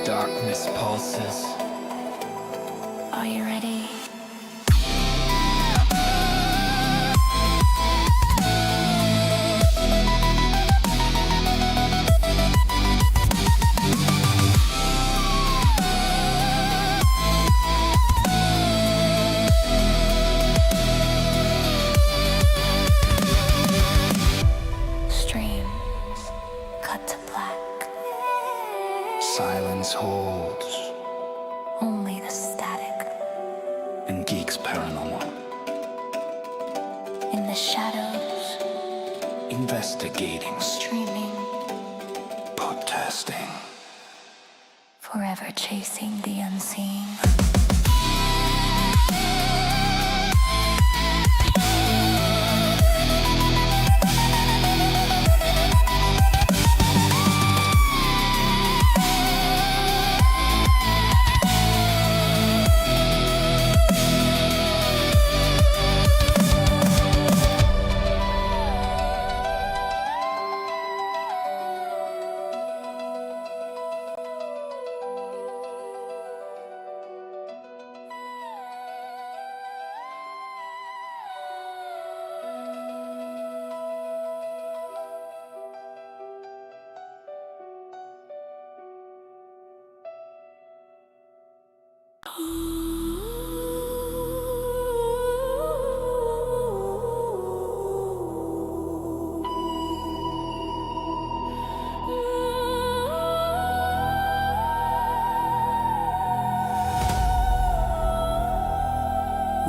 Darkness pulses. Are you ready? Silence holds. Only the static. In Geek's Paranormal. In the shadows. Investigating. Streaming. Protesting. Forever chasing the unseen.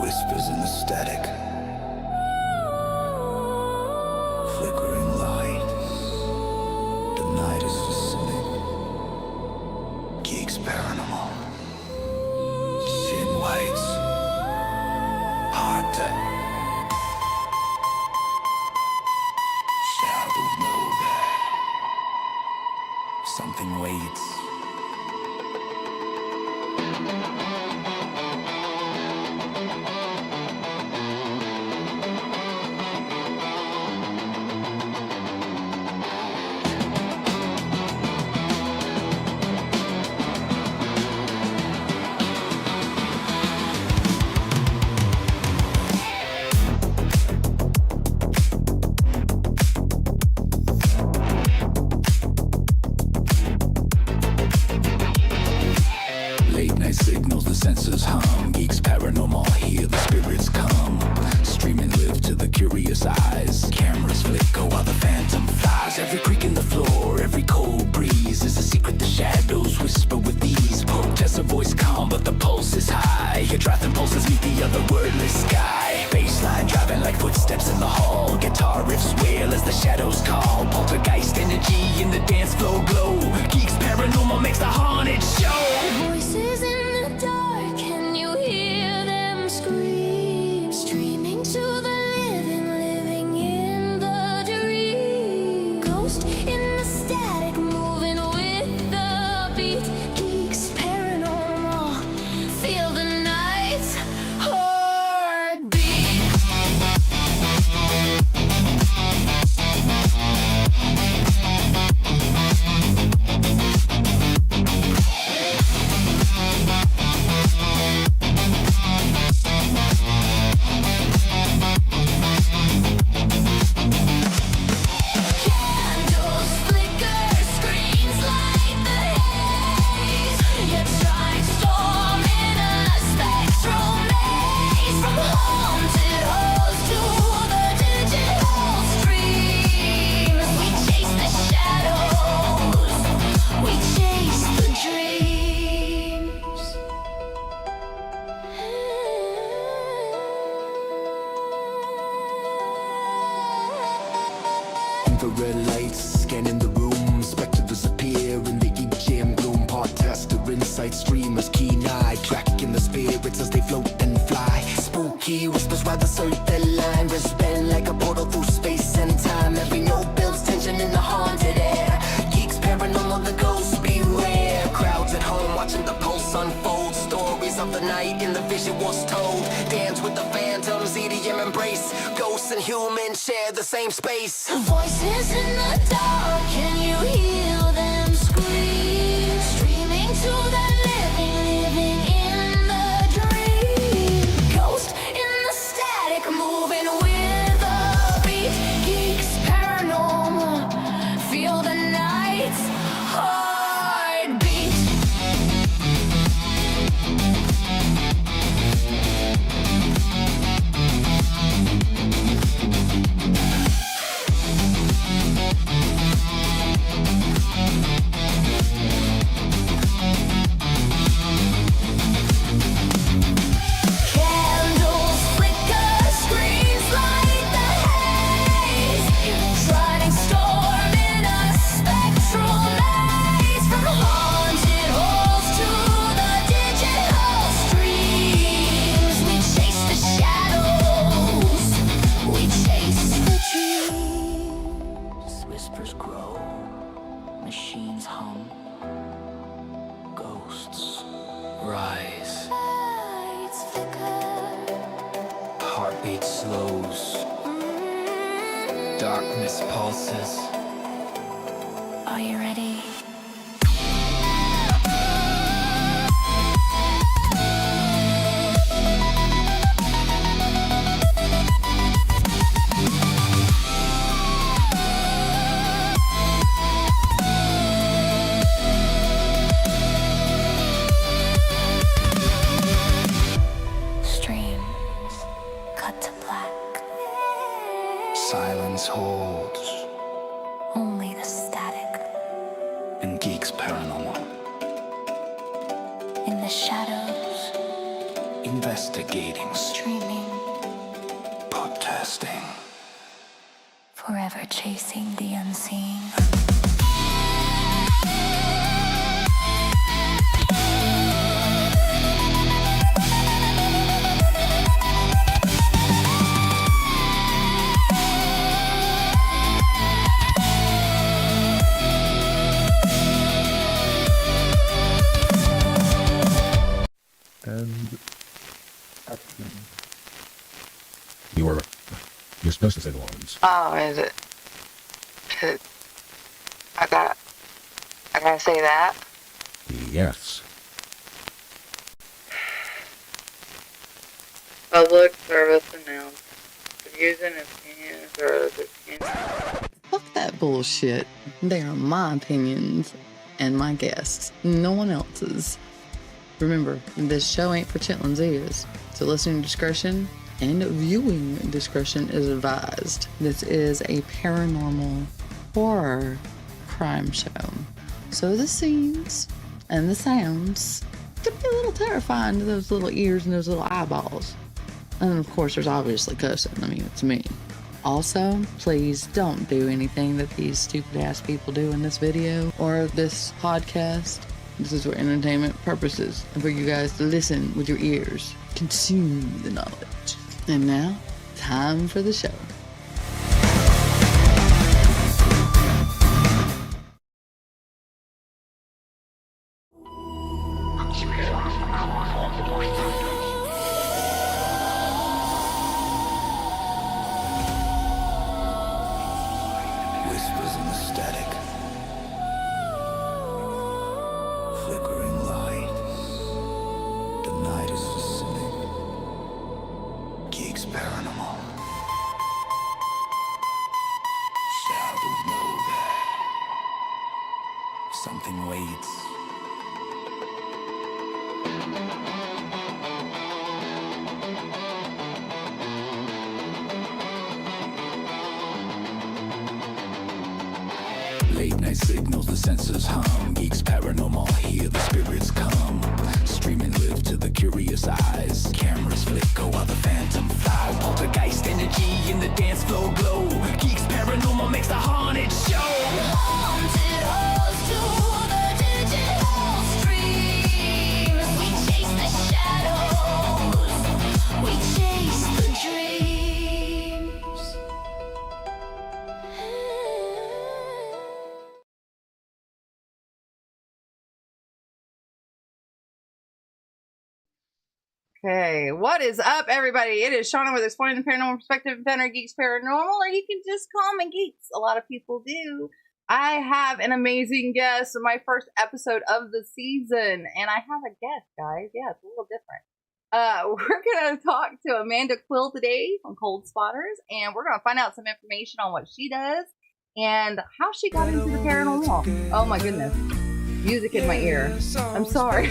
Whispers in the static. Flickering lights. The night is listening. Geek's Paranormal. Thin whites. Hard to shadow know that something waits. Signals, the senses hum. Geeks Paranormal, hear the spirits come. Stream and live to the curious eyes. Cameras flicker while the phantom flies. Every creak in the floor, every cold breeze is a secret the shadows whisper with ease. Protest a voice calm, but the pulse is high. Your driving pulses meet the other wordless sky. Baseline driving like footsteps in the hall. Guitar riffs wail as the shadows call. Poltergeist energy in the dance floor glow. Geeks Paranormal makes the haunted show. Voices in the dark, can you hear them scream? Streaming to the living, living in the dream. Ghost in the static, moving with the beat. Geeks Paranormal, feel the night's heartbeat. Infrared lights scanning the room. Specters appear in the EJM gloom. Podcaster insight streamers, keen eye tracking the spirits as they float and fly. Spooky whispers while the circle line bend like a portal through space and time. Every note builds tension in the haunted air. Geeks Paranormal, the ghosts beware. Crowds at home watching the pulse unfold. Stories of the night in the vision was told. Dance with the phantoms, EDM embrace. Ghosts and humans share the same space. Voices in the dark, can you hear them scream? Streaming to Ghosts rise, Lights flicker. heartbeat slows, darkness pulses. Are you ready? Streams cut to black. Silence holds Only the static. in Geek's Paranormal. In the shadows, Investigating, streaming, podcasting. forever chasing the unseen. And action. You're supposed to say the lines. Oh, is it? Is it? I gotta say that. Yes. Public service announcement. The views and opinions are the opinions. Fuck that bullshit. They are my opinions and my guests, no one else's. Remember, this show ain't for chitlins' ears, so listening discretion and viewing discretion is advised. This is a paranormal horror crime show, so the scenes and the sounds could be a little terrifying to those little ears and those little eyeballs. And of course, there's obviously cussing. I mean, it's me. Also, please don't do anything that these stupid ass people do in this video or this podcast. This is for entertainment purposes and for you guys to listen with your ears, consume the knowledge. And now, time for the show. Whispers in the static. Flickering lights. The night is listening. Geek's Paranormal. Shadows know that something waits. Late night signals, the sensors hum. Geeks Paranormal, hear the spirits come. Streaming live to the curious eyes. Cameras flicker while the phantom flies. Poltergeist energy in the dance floor glow. Geeks Paranormal makes the haunted show. Haunted halls to the digital streams. We chase the shadows. We chase the dreams. Okay, what is up, everybody? It is Shauna with Exploring the Paranormal Perspective and Founder of Geeks Paranormal, or you can just call me Geeks. A lot of people do. I have an amazing guest in my first episode of the season, and I have a guest, guys. Yeah, it's a little different. We're going to talk to Amanda Quill today from ColdSpotters, and we're going to find out some information on what she does and how she got into the paranormal. Oh my goodness. Music in my ear. I'm sorry.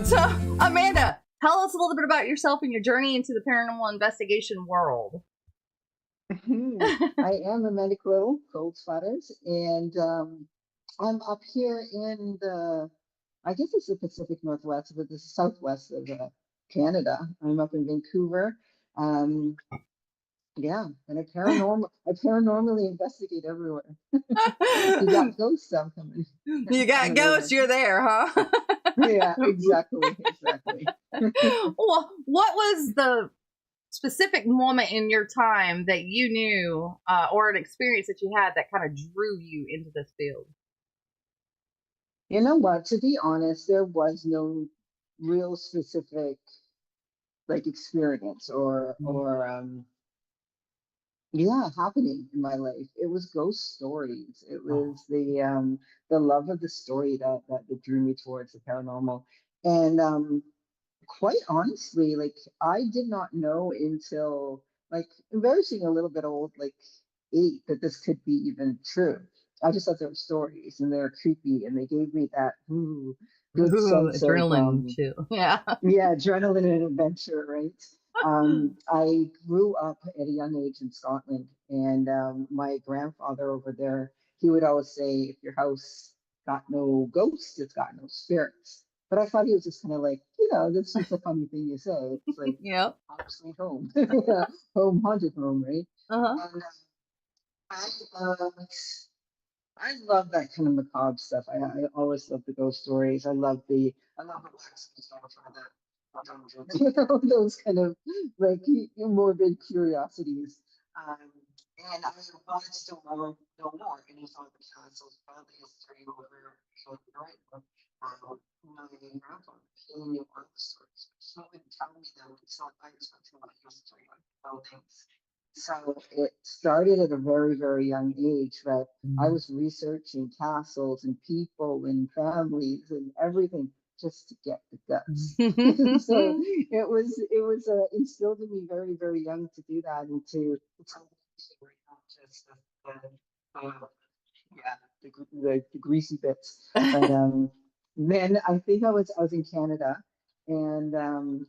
So, Amanda, tell us a little bit about yourself and your journey into the paranormal investigation world. I am Amanda Quill, ColdSpotters, and I'm up here in I guess it's the Pacific Northwest, but the southwest of Canada. I'm up in Vancouver. Yeah, and I paranormally investigate everywhere. You got ghost stuff coming. You got ghosts, you're there, huh? Yeah, exactly. Well, what was the specific moment in your time that you knew or an experience that you had that kind of drew you into this field? You know what? To be honest, there was no real specific like experience or yeah, happening in my life. It was ghost stories. It Oh. was the love of the story that drew me towards the paranormal. And quite honestly, like I did not know until like embarrassing a little bit old, like 8, that this could be even true. I just thought they were stories and they're creepy and they gave me that good Ooh, sense of adrenaline too. Yeah. yeah, adrenaline and adventure, right? I grew up at a young age in Scotland, and my grandfather over there, he would always say, if your house got no ghosts, it's got no spirits. But I thought he was just kind of like, that's just a funny thing you say. It's like Yep. home sweet home, home haunted home, right? Uh-huh. And I, uh, I love that kind of macabre stuff. I always love the ghost stories. I love the wax stuff for the dungeon. Those kind of like morbid curiosities. Um, and I wanted to know more. And you saw the castles, found the history over right. My grandfather, he knew all the stories. He would tell me them until I spoke to about history of buildings. So it started at a very, very young age that I was researching castles and people and families and everything just to get the guts. So it was instilled in me very, very young to do that and to tell the story, not just yeah, the greasy bits. But then I think I was in Canada, and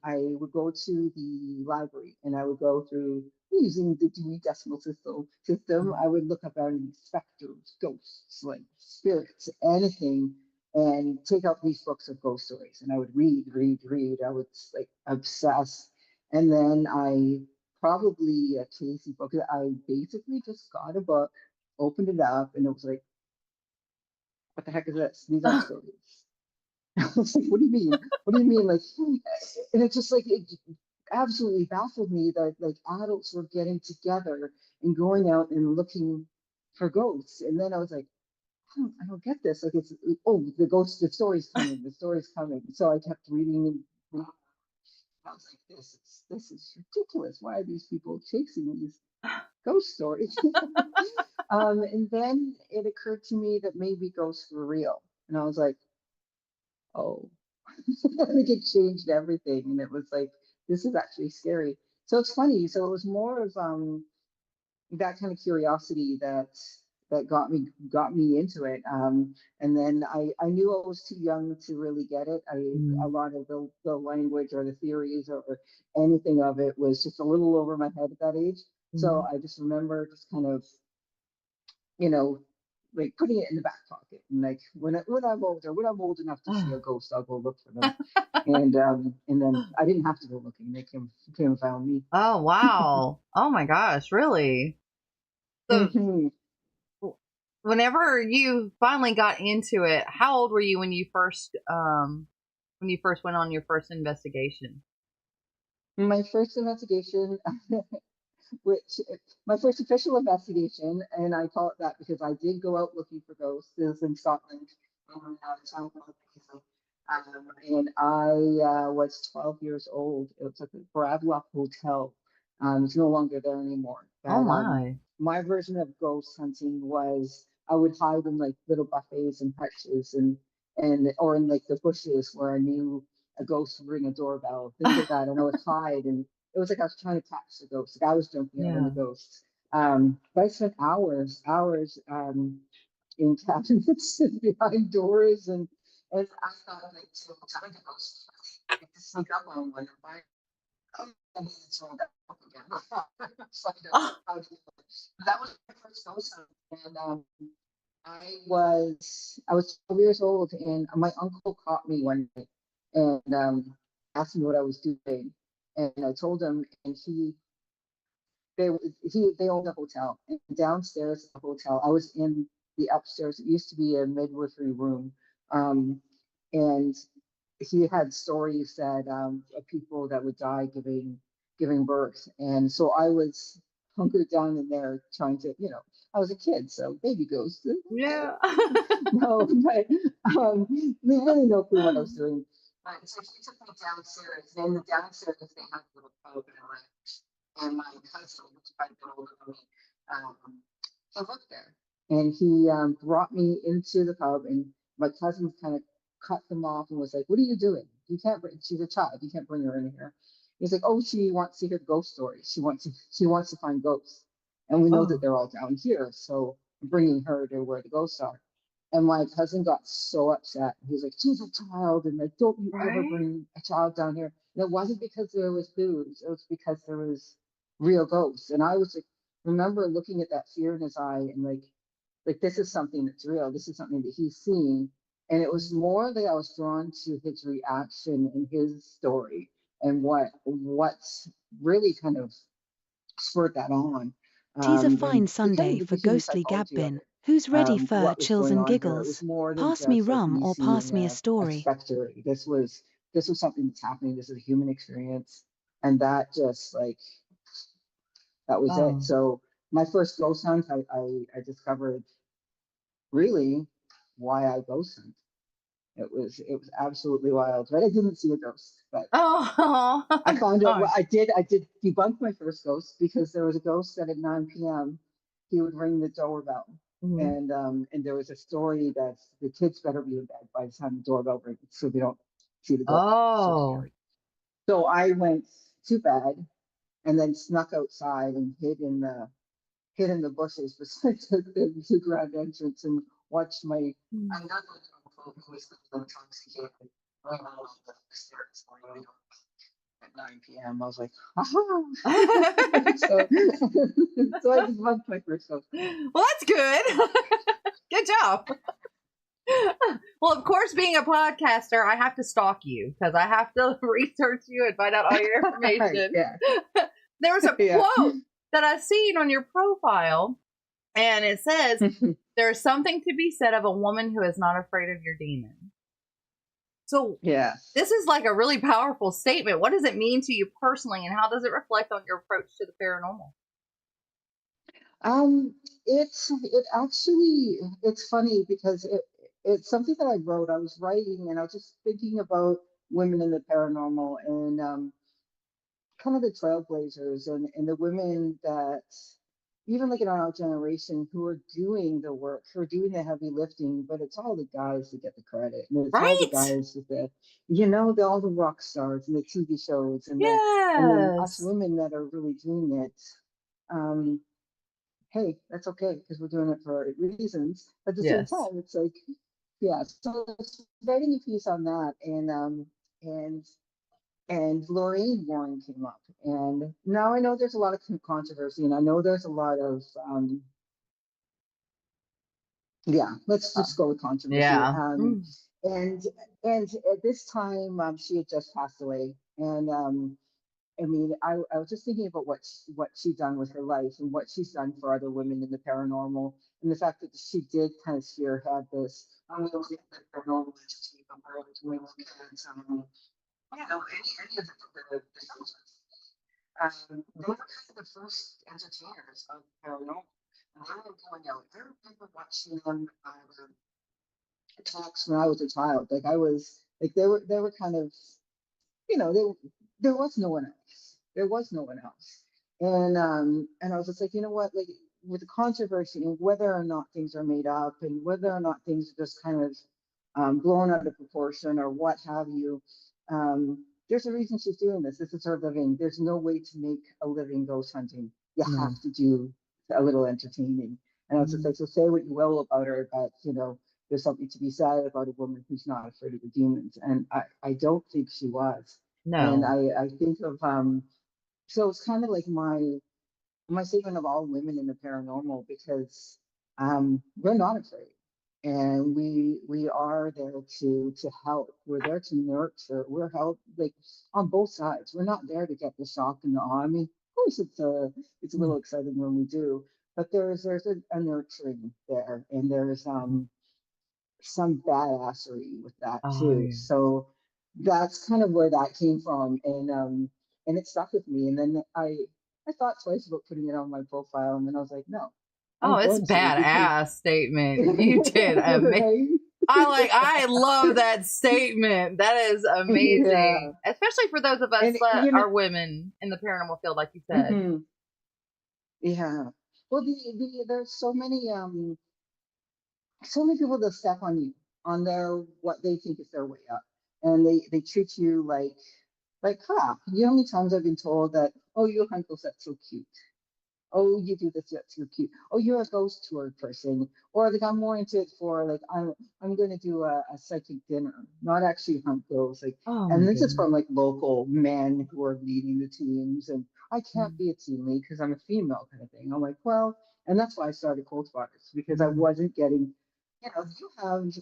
I would go to the library, and I would go through using the Dewey Decimal System. I would look up any specters, ghosts, like spirits, anything, and take out these books of ghost stories, and I would read. I would like obsess, and then I probably a Casey book. I basically just got a book, opened it up, and it was like, what the heck is this? These aren't stories. I was like, what do you mean? What do you mean? Like, and it's just like, it absolutely baffled me that like adults were getting together and going out and looking for ghosts. And then I was like, I don't get this. Like, it's, oh, the story's coming, the story's coming. So I kept reading and I was like, this is ridiculous. Why are these people chasing these ghost stories? And then it occurred to me that maybe ghosts were real. And I was like, oh, I think it changed everything. And it was like, this is actually scary. So it's funny. So it was more of that kind of curiosity that got me into it. And then I knew I was too young to really get it. A lot of the language or the theories or anything of it was just a little over my head at that age. So I just remember just kind of, you know, like putting it in the back pocket. And like when I'm old enough to see a ghost, I'll go look for them. And then I didn't have to go looking. They came and found me. Oh, wow. Oh my gosh, really? So Hmm. whenever you finally got into it, how old were you when you first went on your first investigation? My first investigation, which my first official investigation, and I call it that because I did go out looking for ghosts. It was in Scotland, in a town called Paisley. And I was 12 years old. It was at the Bradlock Hotel. It's no longer there anymore. Oh But my. my version of ghost hunting was I would hide in like little buffets and hutches and or in like the bushes where I knew a ghost would ring a doorbell, things like that. And I would hide, and it was like I was trying to catch the ghost. Like I was jumping out on the Yeah. ghosts. But I spent hours in cabinets and behind doors, and I thought like to find a ghost, like, to sneak up on one and find. Oh, and it's all that up again. Find out Oh, how to do it. That was my first ghost hunt, and I was 12 years old, and my uncle caught me one night and asked me what I was doing, and I told him, and they they owned a hotel, and downstairs at the hotel, I was in the upstairs. It used to be a midwifery room, and he had stories that of people that would die giving birth, and so I was hunkered down in there trying to I was a kid, so baby ghost. Yeah. No, but they really no clue what I was doing. So he took me downstairs, and in the downstairs they had a little pub and lounge, and my cousin, who's quite a bit older than me, he lived there, and he brought me into the pub, and my cousin kind of cut them off and was like, "What are you doing? You can't bring. She's a child. You can't bring her in here." He's like, "Oh, she wants to hear ghost stories. She wants to find ghosts, and we know that Oh, they're all down here, so I'm bringing her to where the ghosts are." And my cousin got so upset. He was like, "She's a child, and like, don't you ever right? bring a child down here." And it wasn't because there was booze; it was because there was real ghosts. And I was like, remember looking at that fear in his eye, and like this is something that's real. This is something that he's seeing. And it was more that I was drawn to his reaction and his story, and what's really kind of spurred that on. Tea's a And fine kind Sunday of for the human ghostly gab psychology of bin. it, Who's ready for what was chills going and on here. It was giggles? more than Pass me just like rum me or pass seeing me a a story. specter. This was something that's happening. This is a human experience, and that just like that was it. Oh, So my first ghost hunt, I discovered really why I ghost hunt. It was absolutely wild. But I didn't see a ghost, but oh, I found it. Well, gosh. I did debunk my first ghost because there was a ghost that at 9 p.m. he would ring the doorbell, Mhm. and there was a story that the kids better be in bed by the time the doorbell rings so they don't see the ghost. It's so Oh, scary. So I went to bed and then snuck outside and hid in the bushes beside the grand entrance and watched my another uncle who was intoxicated run out the stairs at 9 p.m. I was like, aha! so, so I just loved my first ghost. well, that's good. Good job. Well, of course, being a podcaster, I have to stalk you because I have to research you and find out all your information. Yeah, There was a yeah. quote that I seen on your profile, and it says, "There's something to be said of a woman who is not afraid of your demon." So Yeah. this is like a really powerful statement. What does it mean to you personally, and how does it reflect on your approach to the paranormal? It actually it's funny because it's something that I wrote. I was writing and I was just thinking about women in the paranormal and kind of the trailblazers and the women that even like in our generation who are doing the work, who are doing the heavy lifting, but it's all the guys that get the credit. And it's all the Right? guys with all the rock stars and the TV shows and then us Yes. women that are really doing it. Um, hey, that's okay because we're doing it for right reasons. But at the same Yes. time, it's like, yeah. So I was writing a piece on that, and and Lorraine Warren came up, and now I know there's a lot of controversy, and I know there's a lot of yeah. Let's Uh, just go with controversy. yeah. And and at this time, she had just passed away, and I mean, I was just thinking about what she's done with her life and what she's done for other women in the paranormal, and the fact that she did kind of spearhead this. I mean, the paranormal entity, but we're doing with kids, any of the shows. They were kind of the first entertainers of paranormal, and they were going out. I remember watching them talks when I was a child. Like I was like they were kind of there was no one else. There was no one else. And I was just like, you know what, like with the controversy and whether or not things are made up and whether or not things are just kind of blown out of proportion or what have you. There's a reason she's doing this. This is her living. There's no way to make a living ghost hunting. You No. have to do a little entertaining. And I was just like, so say what you will about her, but there's something to be said about a woman who's not afraid of the demons. And I don't think she was. And No. I think of so it's kind of like my statement of all women in the paranormal because we're not afraid and we are there to help. We're there to nurture. We're help like on both sides. We're not there to get the shock and the awe. I mean, of course it's a little exciting when we do, but there's a nurturing there, and there's some badassery with that Oh, too. yeah. So that's kind of where that came from, and it stuck with me. And then I thought twice about putting it on my profile, and then I was like, no, Oh, it's going to because badass statement. You did amazing. right? I love that statement. That is amazing. Yeah. Especially for those of us And that you know, are women in the paranormal field, like you said. mhm, yeah. Well, there's so many people that step on you on their what they think is their way up, and they treat you like crap. You know how many times I've been told that, oh, your uncle's that's so cute. Oh, you do this, that's so cute. Oh, you're a ghost tour person. Or like I'm more into it for like I'm gonna do a psychic dinner, not actually hunt ghosts. Like, Oh my and this is goodness. from like local men who are leading the teams, and I can't Mm, be a team lead because I'm a female kind of thing. I'm like, well, and that's why I started ColdSpotters because I mm. wasn't getting, you have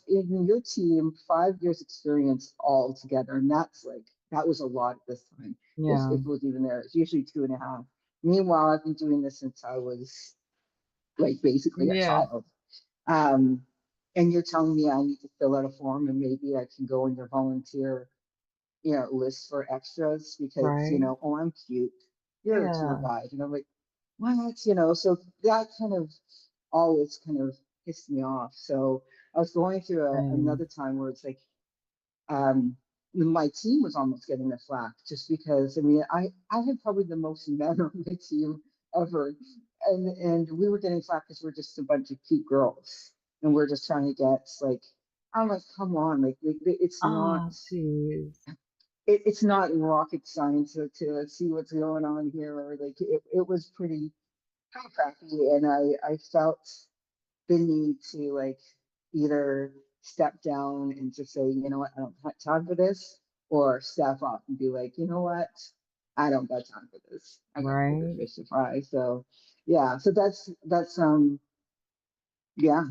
in your team 5 years experience all together, and that's like that was a lot at this time. If Yeah. it was even there, it's usually 2.5. Meanwhile, I've been doing this since I was like basically a Yeah. child. Um, and you're telling me I need to fill out a form and maybe I can go in your volunteer, list for extras because, Right. oh, I'm cute. You're a tour Yeah. guide. And I'm like, what? So that kind of always kind of pissed me off. So I was going through Same. another time where it's like, um, my team was almost getting the flack just because I mean I had probably the most men on my team ever, and we were getting flack because we're just a bunch of cute girls and we're just trying to get like I'm like come on like it's not Oh, jeez. it's not rocket science to see what's going on here or like it was pretty crappy and I felt the need to like either step down and just say, you know what, I don't have time for this, or step up and be like, you know what, I don't got time for this. I got bigger Right. fish to fry. So yeah, so that's yeah.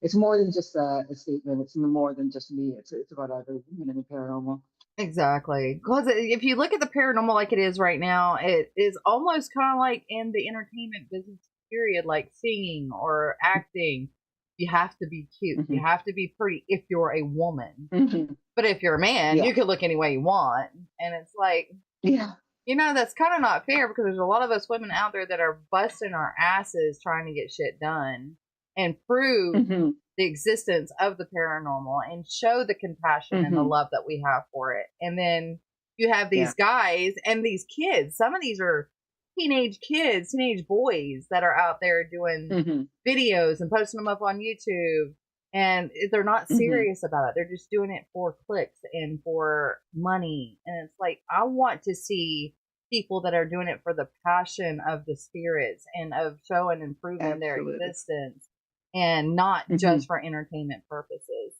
It's more than just a statement. It's more than just me. It's about other women in the paranormal. Exactly. Because if you look at the paranormal like it is right now, it is almost kind of like in the entertainment business period, like singing or acting. You have to be cute. Hmm. You have to be pretty if you're a woman. Hmm. But if you're a man, Yeah. you can look any way you want. And it's like, Yeah. that's kind of not fair because there's a lot of us women out there that are busting our asses trying to get shit done and prove Hmm. the existence of the paranormal and show the compassion and the Hmm. love that we have for it. And then you have Yeah. these guys and these kids. Some of these are teenage kids, teenage boys that are out there doing Hmm. videos and posting them up on YouTube. And they're not Hmm. serious about it. They're just doing it for clicks and for money. And it's like, I want to see people that are doing it for the passion of the spirits and of showing and proving their Absolutely. existence and not Hmm. just for entertainment purposes.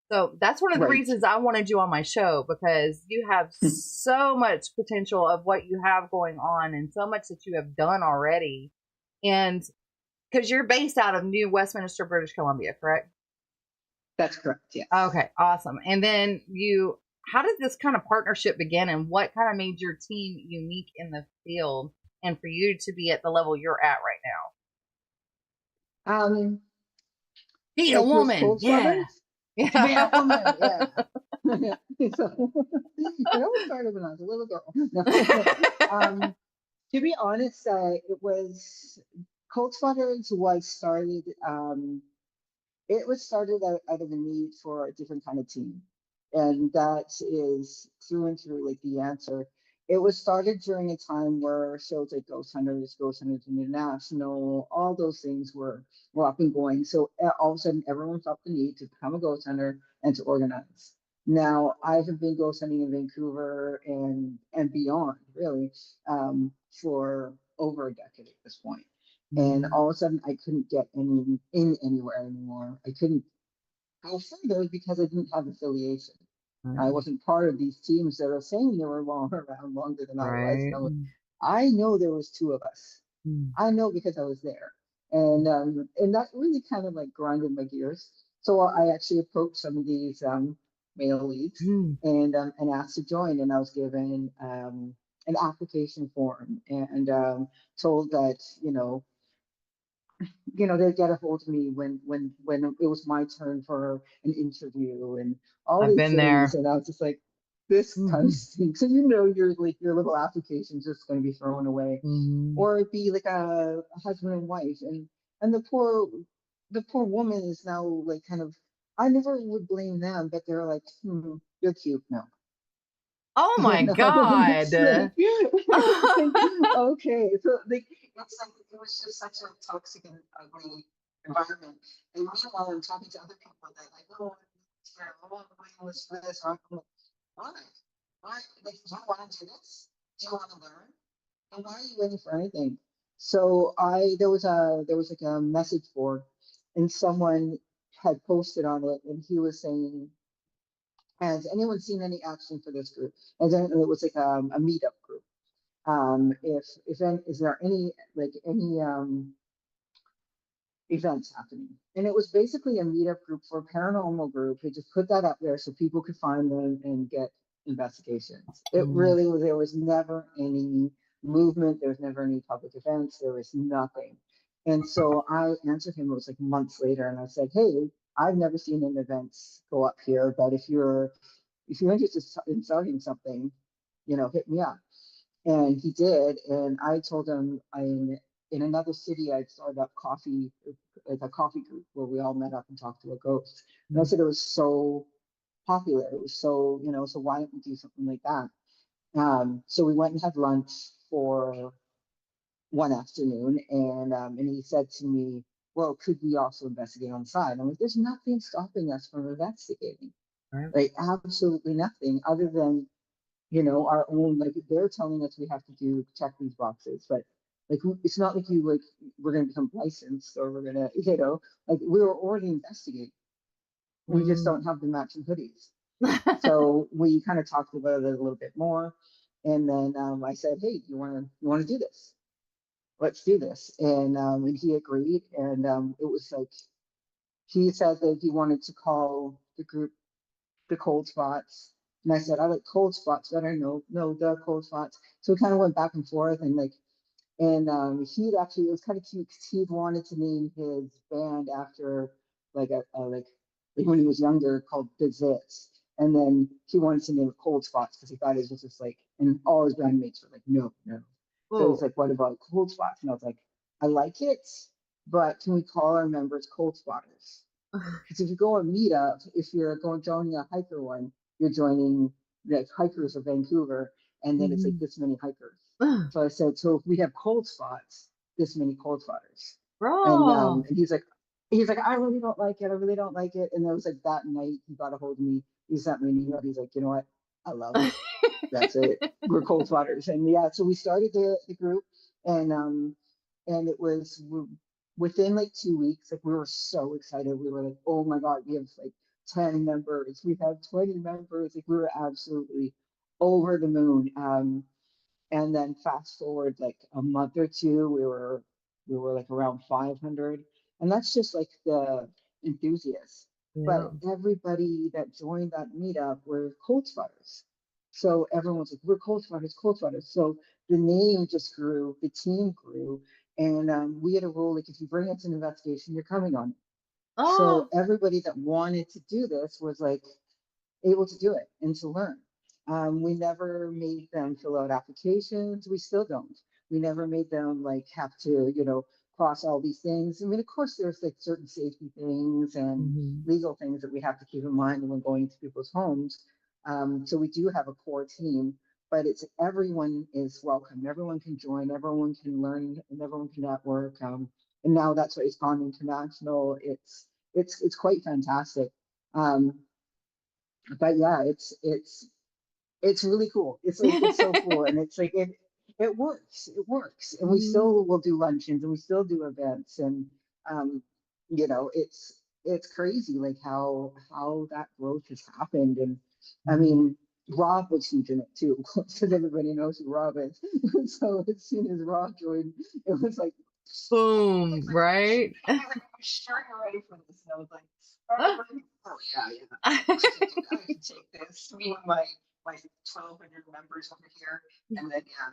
So that's one of the Right. reasons I wanted you on my show because you have so much potential of what you have going on and so much that you have done already. And because you're based out of New Westminster, British Columbia, correct? That's correct. Yes. Okay, awesome. And then how did this kind of partnership begin and what kind of made your team unique in the field and for you to be at the level you're at right now? Um, Being a like with woman, yeah. ColdSpotters. To be a woman, Yeah. yeah. So, it all started when I was a little girl. No. To be honest, it was ColdSpotters was started. It was started out of a need for a different kind of team. And that is through and through like the answer. It was started during a time where shows like Ghost Hunters International, all those things were up and going. So all of a sudden, everyone felt the need to become a ghost hunter and to organize. Now, I have been ghost hunting in Vancouver and beyond, really, for over a decade at this point. And Mhm. all of a sudden, I couldn't get any in anywhere anymore. I couldn't go further because I didn't have affiliation. I wasn't part of these teams that are saying they were around longer than I was. Right. So I know there was two of us. Mm. I know because I was there, and that really kind of like grinded my gears. So I actually approached some of these male leads Mm. and asked to join, and I was given an application form and told that they'd get a hold of me when it was my turn for an interview and all I've these been things. there. And I was just like, this kind of Mhm. stinks. So your like your little application's just going to be thrown away, Mhm. or it'd be like a husband and wife. And and the poor woman is now like kind of, I never would blame them, but they're like, you're cute now. Oh You my know, and it's God. like, it's like, okay, so like, it's like it was just such a toxic and ugly environment. And meanwhile, I'm talking to other people that like, oh, I'm terrible, I'm waiting for this, or I'm like, why? Why? Like, do you want to do this? Do you want to learn? And why are you waiting for anything? So there was like a message board, and someone had posted on it, and he was saying, has anyone seen any action for this group? And then it was like a meetup group. If is there any like any events happening? And it was basically a meetup group for a paranormal group. He just put that up there so people could find them and get investigations. It Mm, really was. There was never any movement. There was never any public events. There was nothing. And so I answered him. It was like months later, and I said, "Hey, I've never seen an events go up here, but if you're interested in starting something, hit me up." And he did. And I told him in another city, I'd started up coffee, like a coffee group where we all met up and talked to a ghost. And I mm, said it was so popular. It was so, so why don't we do something like that? So we went and had lunch for one afternoon, and he said to me, well, could we also investigate on the side? I'm like, there's nothing stopping us from investigating. right. Like absolutely nothing other than our own, like they're telling us we have to check these boxes, but like it's not like we're gonna become licensed or we're gonna, like we were already investigating. We just Mm. don't have the matching hoodies. So we kind of talked about it a little bit more. And then I said, hey, you wanna do this? Let's do this. And he agreed. And it was like he said that he wanted to call the group the cold spots. And I said, I like cold spots better. No, the cold spots. So we kind of went back and forth, and he'd actually, it was kind of cute because he'd wanted to name his band after like like when he was younger, called the Zits. And then he wanted to name it Cold Spots because he thought it was just like, and all his bandmates were like, no, no. So he's Oh. like, what about Cold Spots? And I was like, I like it, but can we call our members Cold Spotters? Because if you go on Meetup, if you're going joining a hiker one, you're joining like hikers of Vancouver, and then it's like Mhm. this many hikers. So I said, so if we have cold spots, this many cold spotters. Bro. And he's like, I really don't like it. I really don't like it. And it was like that night he got a hold of me. He sent me an email. He's like, you know what? I love it. That's it. We're cold spotters. And yeah, so we started the group, and it was within like 2 weeks, like we were so excited. We were like, oh my God, we have like 10 members, we have 20 members. Like we were absolutely over the moon. And then fast forward like a month or two, we were like around 500, and that's just like the enthusiasts. Yeah. But everybody that joined that meetup were cold spotters. So everyone's like, we're cold spotters, cold spotters. So the name just grew, the team grew, and we had a rule like if you bring us an investigation, you're coming on it. So Oh. everybody that wanted to do this was like able to do it and to learn. We never made them fill out applications. We still don't. We never made them like have to, cross all these things. I mean, of course, there's like certain safety things and Mhm. legal things that we have to keep in mind when going to people's homes. So we do have a core team, but it's everyone is welcome. Everyone can join. Everyone can learn, and everyone can network. And now that's why it's gone international. It's quite fantastic. Um, but yeah, it's really cool. It's like it's so cool, and it's like it works. It works, and we Mhm. still will do luncheons, and we still do events, and um, it's crazy like how that growth has happened. And I Mhm. mean, Rob was huge in it too, because everybody knows who Rob is. So as soon as Rob joined, it was like Boom, right? he's like, "Are you sure you're ready for this?" And I was like, "Oh yeah, yeah, I can take this." Me and my 1,200 members over here, and then yeah.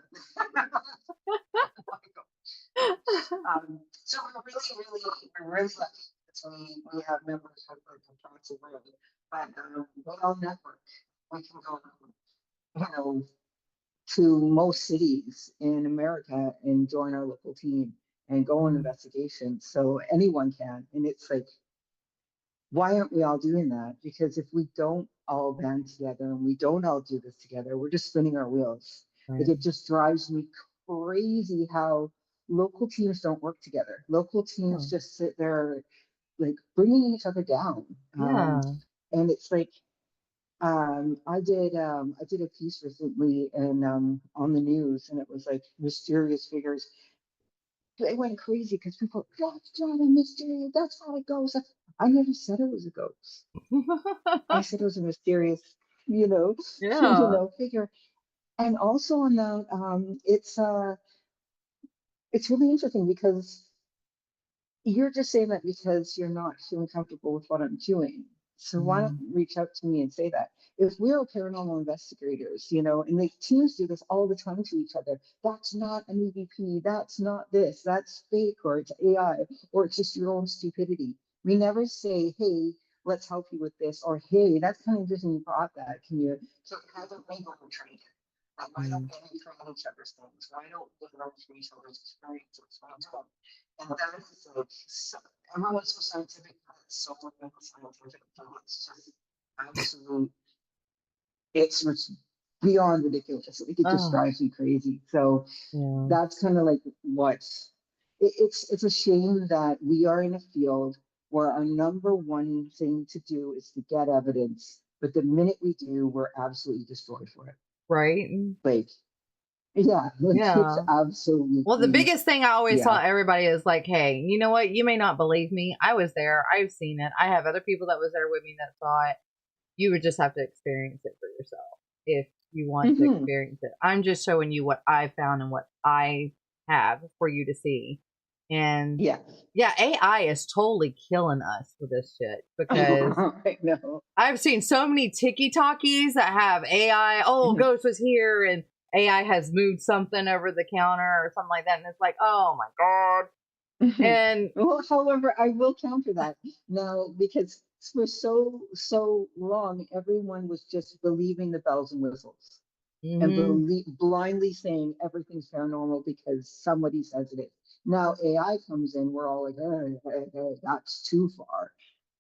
So we're really lucky that we have members of like across the world, but we all network. We can go, you know, to most cities in America and join our local team. and go on investigations. So anyone can. And it's like, why aren't we all doing that? Because if we don't all band together and we don't all do this together, we're just spinning our wheels. Like, it just drives me crazy how local teams don't work together. Local teams just sit there like bringing each other down. And it's like, I did a piece recently and on the news, and it was like mysterious figures. They went crazy because people, that's not a mystery, that's how it goes. I never said it was a ghost. I said it was a mysterious, you know, figure. And also on that, it's really interesting because you're just saying that because you're not feeling comfortable with what I'm doing. So why don't you reach out to me and say that? If we're paranormal investigators, you know, and the teams do this all the time to each other, that's not an E.P.P, that's not this, that's fake, or it's AI, or it's just your own stupidity. We never say, hey, let's help you with this, or hey, that's kind of interesting you brought that. Can you, so it hasn't been overtrained. Why don't we learn from each other's things? Why don't we learn from each other's experiences? Why don't? And that is like, so, everyone's so scientific, but it's so scientific. It's just absolute, it's beyond ridiculous. Like, it just drives me crazy. So that's kind of like what it's a shame that we are in a field where our number one thing to do is to get evidence, but the minute we do, we're absolutely destroyed for it. Right. Like, yeah, like, it's absolutely. Well, the biggest thing I always tell everybody is like, hey, you know what? You may not believe me. I was there. I've seen it. I have other people that was there with me that saw it. You would just have to experience it for yourself if you want to experience it. I'm just showing you what I found and what I have for you to see. And yeah, AI is totally killing us with this shit because I know. I've seen so many TikTokies that have AI. Oh, ghost was here, and AI has moved something over the counter or something like that, and it's like, oh my god. And well, however, I will counter that now, because for so long, everyone was just believing the bells and whistles and blindly saying everything's paranormal because somebody says it is. Now AI comes in, we're all like, that's too far.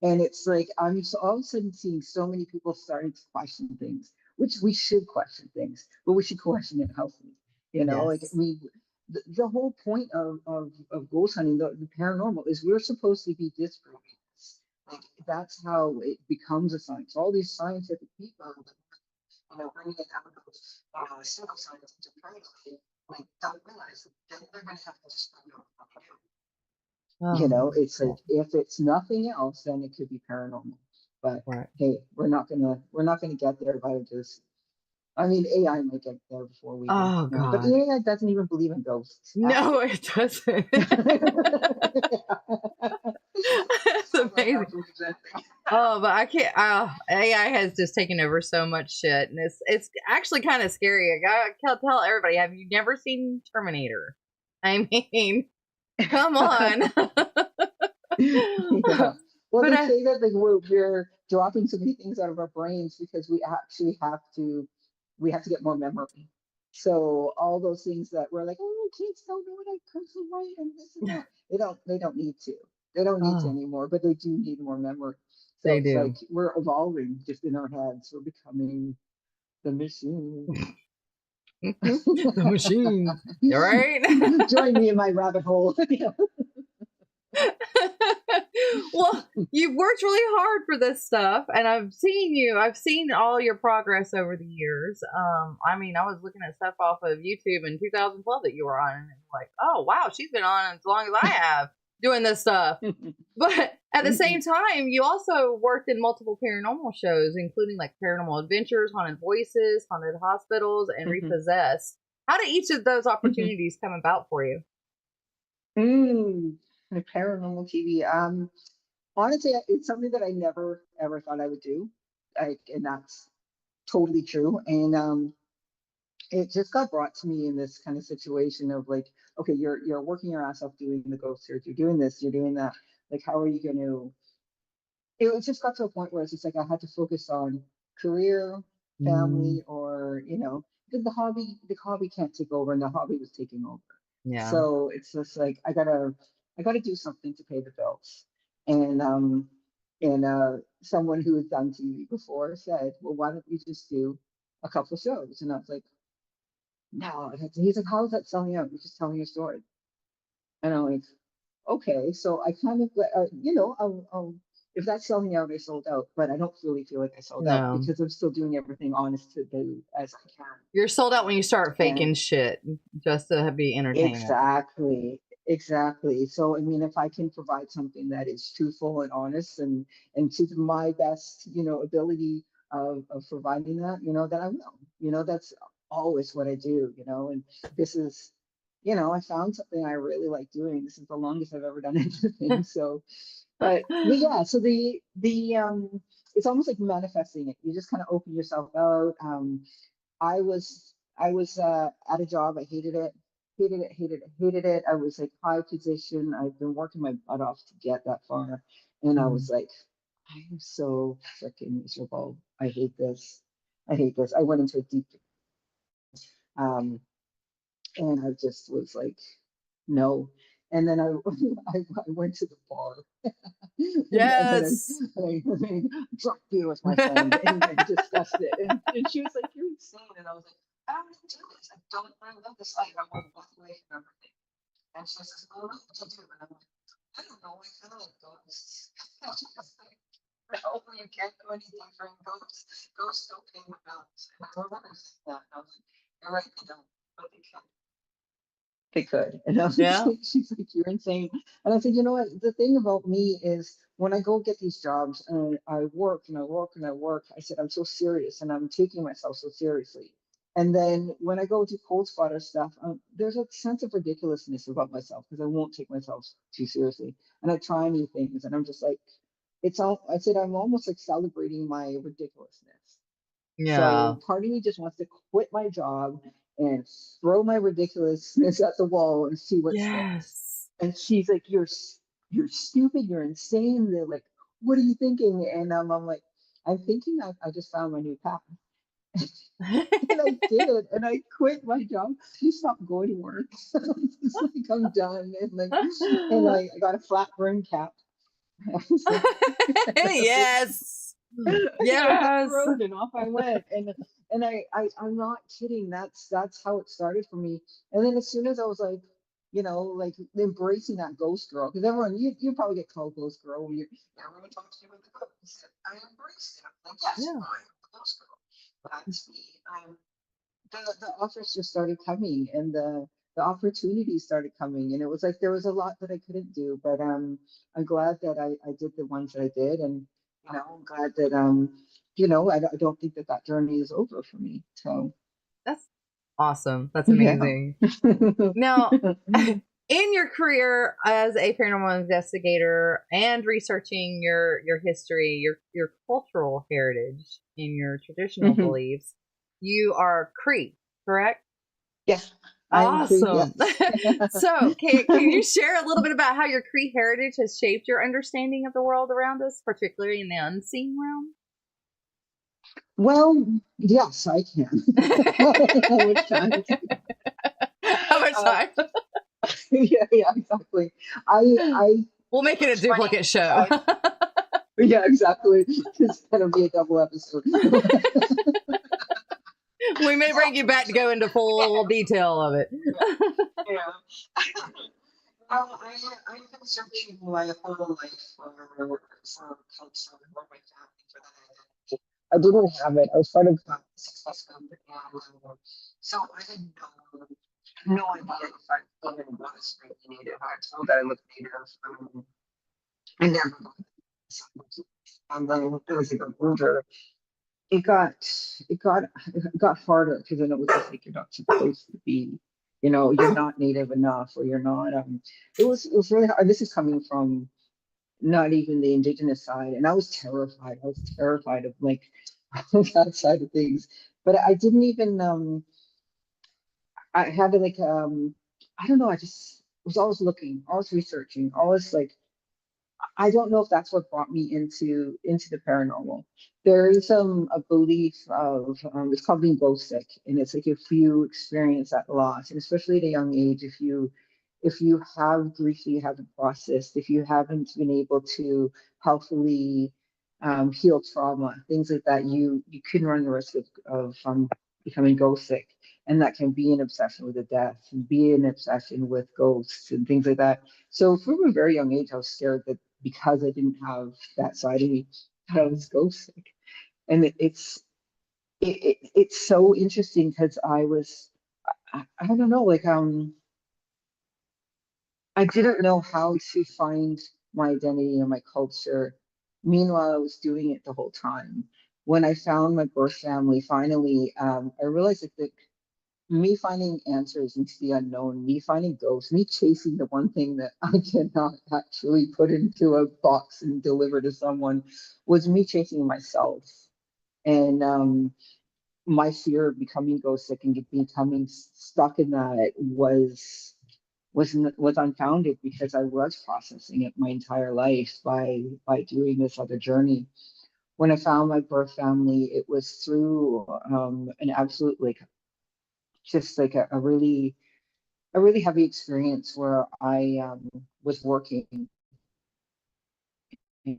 And it's like, I'm so all of a sudden seeing so many people starting to question things, which we should question things, but we should question it healthily. You know, like the whole point of ghost hunting, the paranormal, is we're supposed to be disproving this. Like, that's how it becomes a science. All these scientific people, you know, bringing it out of pseudoscience into paranormal, like, don't realize that they're going to have to disprove it. You know, it's like, if it's nothing else, then it could be paranormal. But hey, we're not gonna get there by just. I mean, AI might get there before we do. Oh god! But AI doesn't even believe in ghosts. No, it doesn't. That's amazing. Oh, but I can't. AI has just taken over so much shit, and it's actually kind of scary. I gotta tell everybody: have you never seen Terminator? I mean, come on. Yeah. Well, they say that like we're dropping so many things out of our brains because we actually have to get more memory. So all those things that we're like, oh, kids don't know what I personally write and this and that. They don't need to. They don't need to anymore, but they do need more memory. So they it's do. like we're evolving just in our heads. We're becoming the machine. The machine. You're right. Join me in my rabbit hole. Well, you've worked really hard for this stuff, and I've seen all your progress over the years. I mean, I was looking at stuff off of YouTube in 2012 that you were on, and it's like, oh wow, she's been on as long as I have doing this stuff. But at the same time, you also worked in multiple paranormal shows, including like Paranormal Adventures, Haunted Voices, Haunted Hospitals, and Repossessed. How did each of those opportunities come about for you? Paranormal TV. Honestly, it's something that I never ever thought I would do, like, and that's totally true. And it just got brought to me in this kind of situation of like, okay, you're working your ass off doing the ghost search, you're doing this, you're doing that. Like, how are you going to? It just got to a point where it's just like I had to focus on career, family, or because the hobby can't take over, and the hobby was taking over. Yeah. So it's just like I gotta do something to pay the bills. And someone who has done TV before said, well, why don't you just do a couple of shows? And I was like, no. He's like, how is that selling out? You're just telling your story. And I'm like, okay. So I kind of, if that's selling out, I sold out, but I don't really feel like I sold out No. because I'm still doing everything honest to the as I can. You're sold out when you start And faking shit just to be entertainment. exactly. So I mean, if I can provide something that is truthful and honest and to my best, ability of providing that, then I will. That's always what I do. And this is, I found something I really like doing. This is the longest I've ever done anything. So, but yeah. So the it's almost like manifesting it. You just kind of open yourself out. I was at a job. I hated it. I was like high position. I've been working my butt off to get that far, and I was like, I am so freaking miserable. I hate this. I hate this. I went into a deep, um, and I just was like, no. And then I I went to the bar and then Yes. I drank beer with my friend and discussed it. And she was like, you're insane. And I was like, I don't want to do this. I love this life. I want to walk away from everything. And she says, oh, what do you do? And I'm like, I don't know. I kind of like ghosts. And she was like, no, you can't do anything for ghosts. Ghosts don't pay the bills. And I remember saying that. And I was like, you're right, they don't. But they could. And I was Yeah. like, she's like, you're insane. And I said, you know what? The thing about me is when I go get these jobs and I work and I work and I work, I said, I'm so serious and I'm taking myself so seriously. And then when I go to ColdSpotter stuff, there's a sense of ridiculousness about myself because I won't take myself too seriously. And I try new things and I'm just like, I said, I'm almost like celebrating my ridiculousness. Yeah. So part of me just wants to quit my job and throw my ridiculousness at the wall and see what sticks. Yes. And she's like, you're stupid, you're insane. They're like, what are you thinking? And I'm like, I'm thinking I just found my new path. And I did, and I quit my job. I stopped going to work. It's like I'm done, and I got a flat brim cap. I was like, Yes. I hit the Yes. road and off I went. And I'm not kidding. That's how it started for me. And then as soon as I was like, like embracing that ghost girl, because everyone you probably get called ghost girl when everyone talks to you about the ghost. I embraced it. I'm like, yes, Yeah. I'm the ghost girl. That's me. The offers just started coming and the opportunities started coming, and it was like there was a lot that I couldn't do, but I'm glad that I did the ones that I did. And I'm glad that I don't think that journey is over for me. So That's awesome. That's yeah. amazing. Now, in your career as a paranormal investigator and researching your history, your cultural heritage, and your traditional Mhm. beliefs, you are Cree, correct? Yes, I'm Cree. Awesome. Yes. So, can you share a little bit about how your Cree heritage has shaped your understanding of the world around us, particularly in the unseen realm? Well, yes, I can. How much time? How much Uh, time? yeah, exactly. I We'll make it a it's funny duplicate because show. yeah, exactly. It's gonna be a double episode. We may bring you back to go into full detail of it. Yeah. Well, I've been searching my whole life for culture, for my family, for that identity. I didn't have it. I was part of a success group, and so I had no idea if I even was really native. I was told that I looked native. I never got it. And then as I got older, it got it got harder because then it was just like you're not supposed to be, you're not native enough, or you're not. It was really hard. This is coming from not even the indigenous side, and I was terrified. I was terrified of like that side of things. But I didn't even I had to like I don't know. I just was always looking, always researching, always like I don't know if that's what brought me into the paranormal. There is a belief of it's called being ghost sick, and it's like if you experience that loss, and especially at a young age, if you have grief that you haven't processed, if you haven't been able to healthily heal trauma, things like that, you can run the risk of becoming ghost sick, and that can be an obsession with the death, and be an obsession with ghosts and things like that. So from a very young age, I was scared that because I didn't have that side of me, that I was ghost sick. And it's so interesting because I don't know, like I didn't know how to find my identity and my culture. Meanwhile, I was doing it the whole time. When I found my birth family, finally, I realized that me finding answers into the unknown, me finding ghosts, me chasing the one thing that I cannot actually put into a box and deliver to someone, was me chasing myself. And my fear of becoming ghost sick and becoming stuck in that was unfounded because I was processing it my entire life by doing this other journey. When I found my birth family, it was through an absolute like just like a really heavy experience where I was working and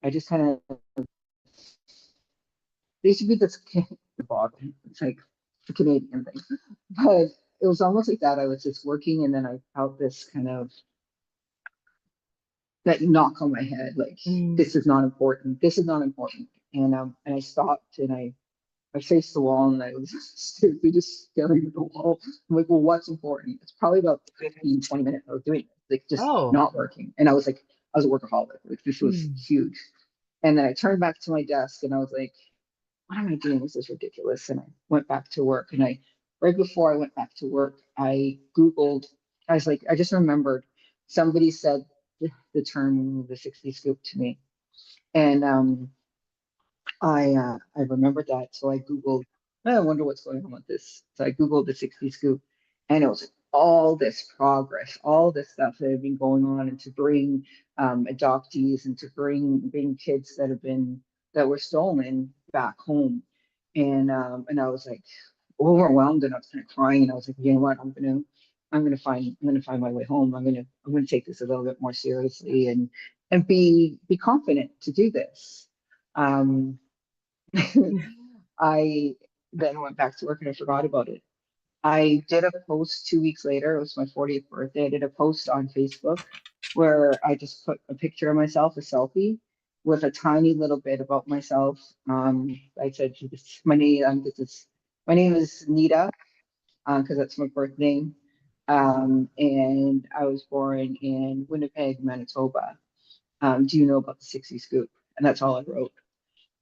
I just kind of there used to be this Bob, it's like the Canadian thing, but it was almost like that. I was just working and then I felt this kind of that knock on my head, like Mm. this is not important. This is not important. And I stopped and I faced the wall and I was seriously just staring at the wall. I'm like, well, what's important? It's probably about 15, 20 minutes I was doing it, like just Oh. not working. And I was like, I was a workaholic. Like this was Mm. huge. And then I turned back to my desk and I was like, what am I doing? This is ridiculous. And I went back to work. And right before I went back to work, I Googled, I was like, I just remembered somebody said the term the 60 scoop to me. And I remembered that, so I Googled. I wonder what's going on with this. So I Googled the 60 scoop, and it was all this progress, all this stuff that had been going on, and to bring adoptees and to bring kids that were stolen back home, and I was like overwhelmed, and I was kind of crying, and I was like, you know what, I'm gonna find my way home. I'm gonna take this a little bit more seriously and be confident to do this. Um, I then went back to work and I forgot about it. I did a post 2 weeks later. It was my 40th birthday. I did a post on Facebook where I just put a picture of myself, a selfie, with a tiny little bit about myself. I said, my name is Nita, because that's my birth name. And I was born in Winnipeg, Manitoba. Do you know about the 60 scoop? And that's all I wrote.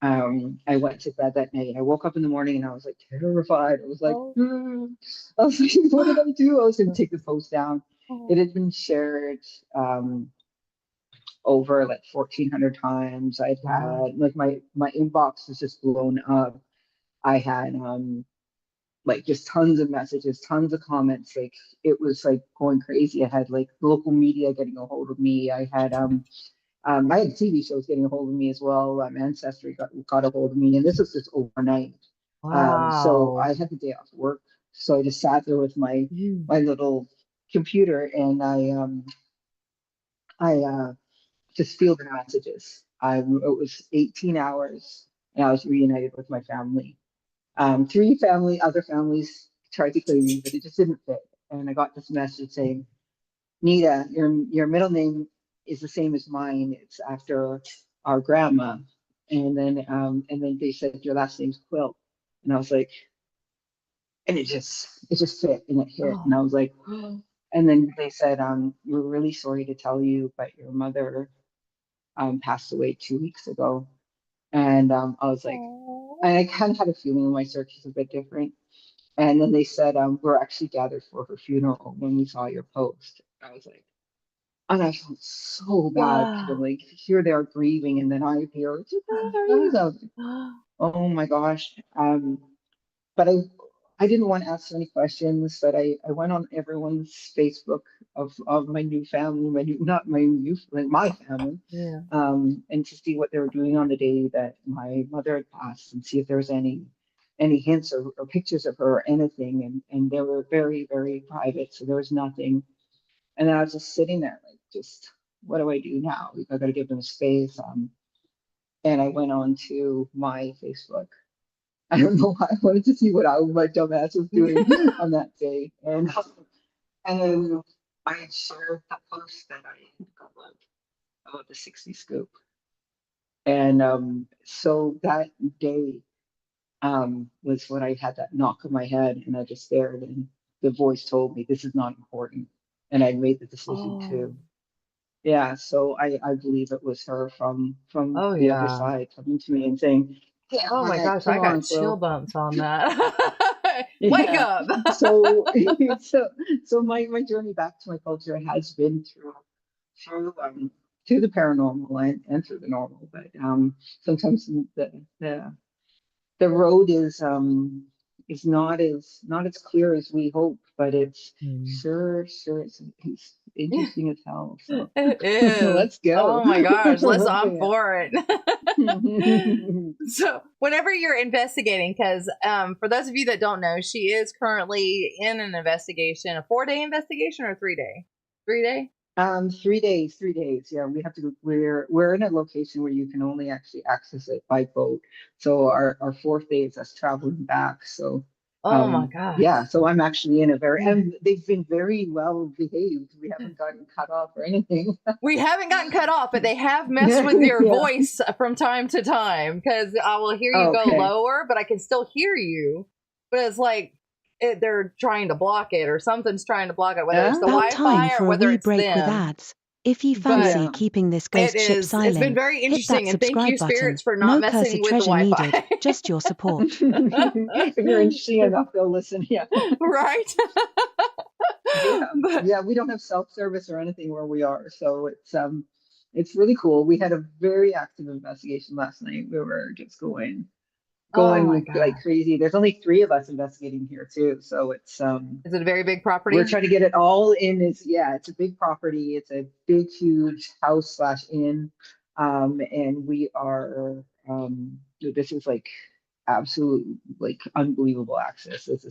I went to bed that night. I woke up in the morning and I was like terrified. I was like, Oh. I was like, what did I do? I was going to take the post down. It Oh. had been shared over like 1,400 times. I'd Wow. had like my inbox was just blown up. I had like just tons of messages, tons of comments. Like it was like going crazy. I had like local media getting a hold of me. I had TV shows getting a hold of me as well. Ancestry got a hold of me, and this was just overnight. So Wow. I had the day off work, so I just sat there with my Mm. my little computer, and I just fielded messages. It was 18 hours, and I was reunited with my family. Three other families tried to claim me, but it just didn't fit. And I got this message saying, Nita, your middle name is the same as mine. It's after our grandma. And then they said your last name's Quill. And I was like, and it just fit and it hit. And Oh. I was like, and then they said, we're really sorry to tell you, but your mother passed away 2 weeks ago. And I was like, Oh. and I kind of had a feeling my search is a bit different. And then they said, we're actually gathered for her funeral when we saw your post. I was like, and I felt so bad because I'm Wow. like, here they are grieving, and then I hear, it's okay, how are you? I was like, oh my gosh. But I didn't want to ask any questions, but I went on everyone's Facebook of my new family, not my new, like my family, Yeah. and to see what they were doing on the day that my mother had passed, and see if there was any hints or pictures of her or anything, and they were very, very private, so there was nothing. And then I was just sitting there, like, just what do I do now? I got to give them space. And I went on to my Facebook. I don't know why I wanted to see what my dumbass was doing on that day. And then I shared the post that I got about the 60 scoop. And so that day was when I had that knock on my head, and I just stared, and the voice told me this is not important. And I made the decision Oh. to, yeah. So I believe it was her from Oh the other yeah. side coming to me and saying, "Hey, Oh my gosh, come I on, got chill Quill." bumps on that. Wake Yeah. up. So so my journey back to my culture has been through the paranormal and through the normal, but sometimes the road is not as clear as we hope, but it's Hmm. sure it's interesting as hell. So It is. let's go. Oh my gosh, I'm Yeah. for it. So, whenever you're investigating, because for those of you that don't know, she is currently in an investigation, a 4-day investigation or 3-day? 3-day? 3 days, 3 days. Yeah, we have to we're in a location where you can only actually access it by boat. So our fourth day is us traveling back. So Oh my gosh. yeah, so I'm actually in a and they've been very well behaved. We haven't gotten cut off or anything. We haven't gotten cut off, but they have messed with your Yeah. voice from time to time, because I will hear you go Okay. lower, but I can still hear you. But it's like they're trying to block it, or something's trying to block it, whether it's the Ah. About time Wi-Fi or for a whether wee it's break with them. ads. If you But fancy Yeah. keeping this it ghost ship is. It's sailing, been very hit that interesting, and thank you, subscribe button. spirits, for not No messing cursed with the treasure Wi-Fi. needed, just your support. If you're interesting enough, they'll listen. Yeah. Right? Yeah. But Yeah, we don't have self-service or anything where we are, so it's really cool. We had a very active investigation last night. We were just oh my going like god, crazy. There's only 3 of us investigating here too, so it's is it a very big we're property? trying to get it all in. It's a big property. It's a big, huge house slash inn, and we are this is like absolute, like, unbelievable access. This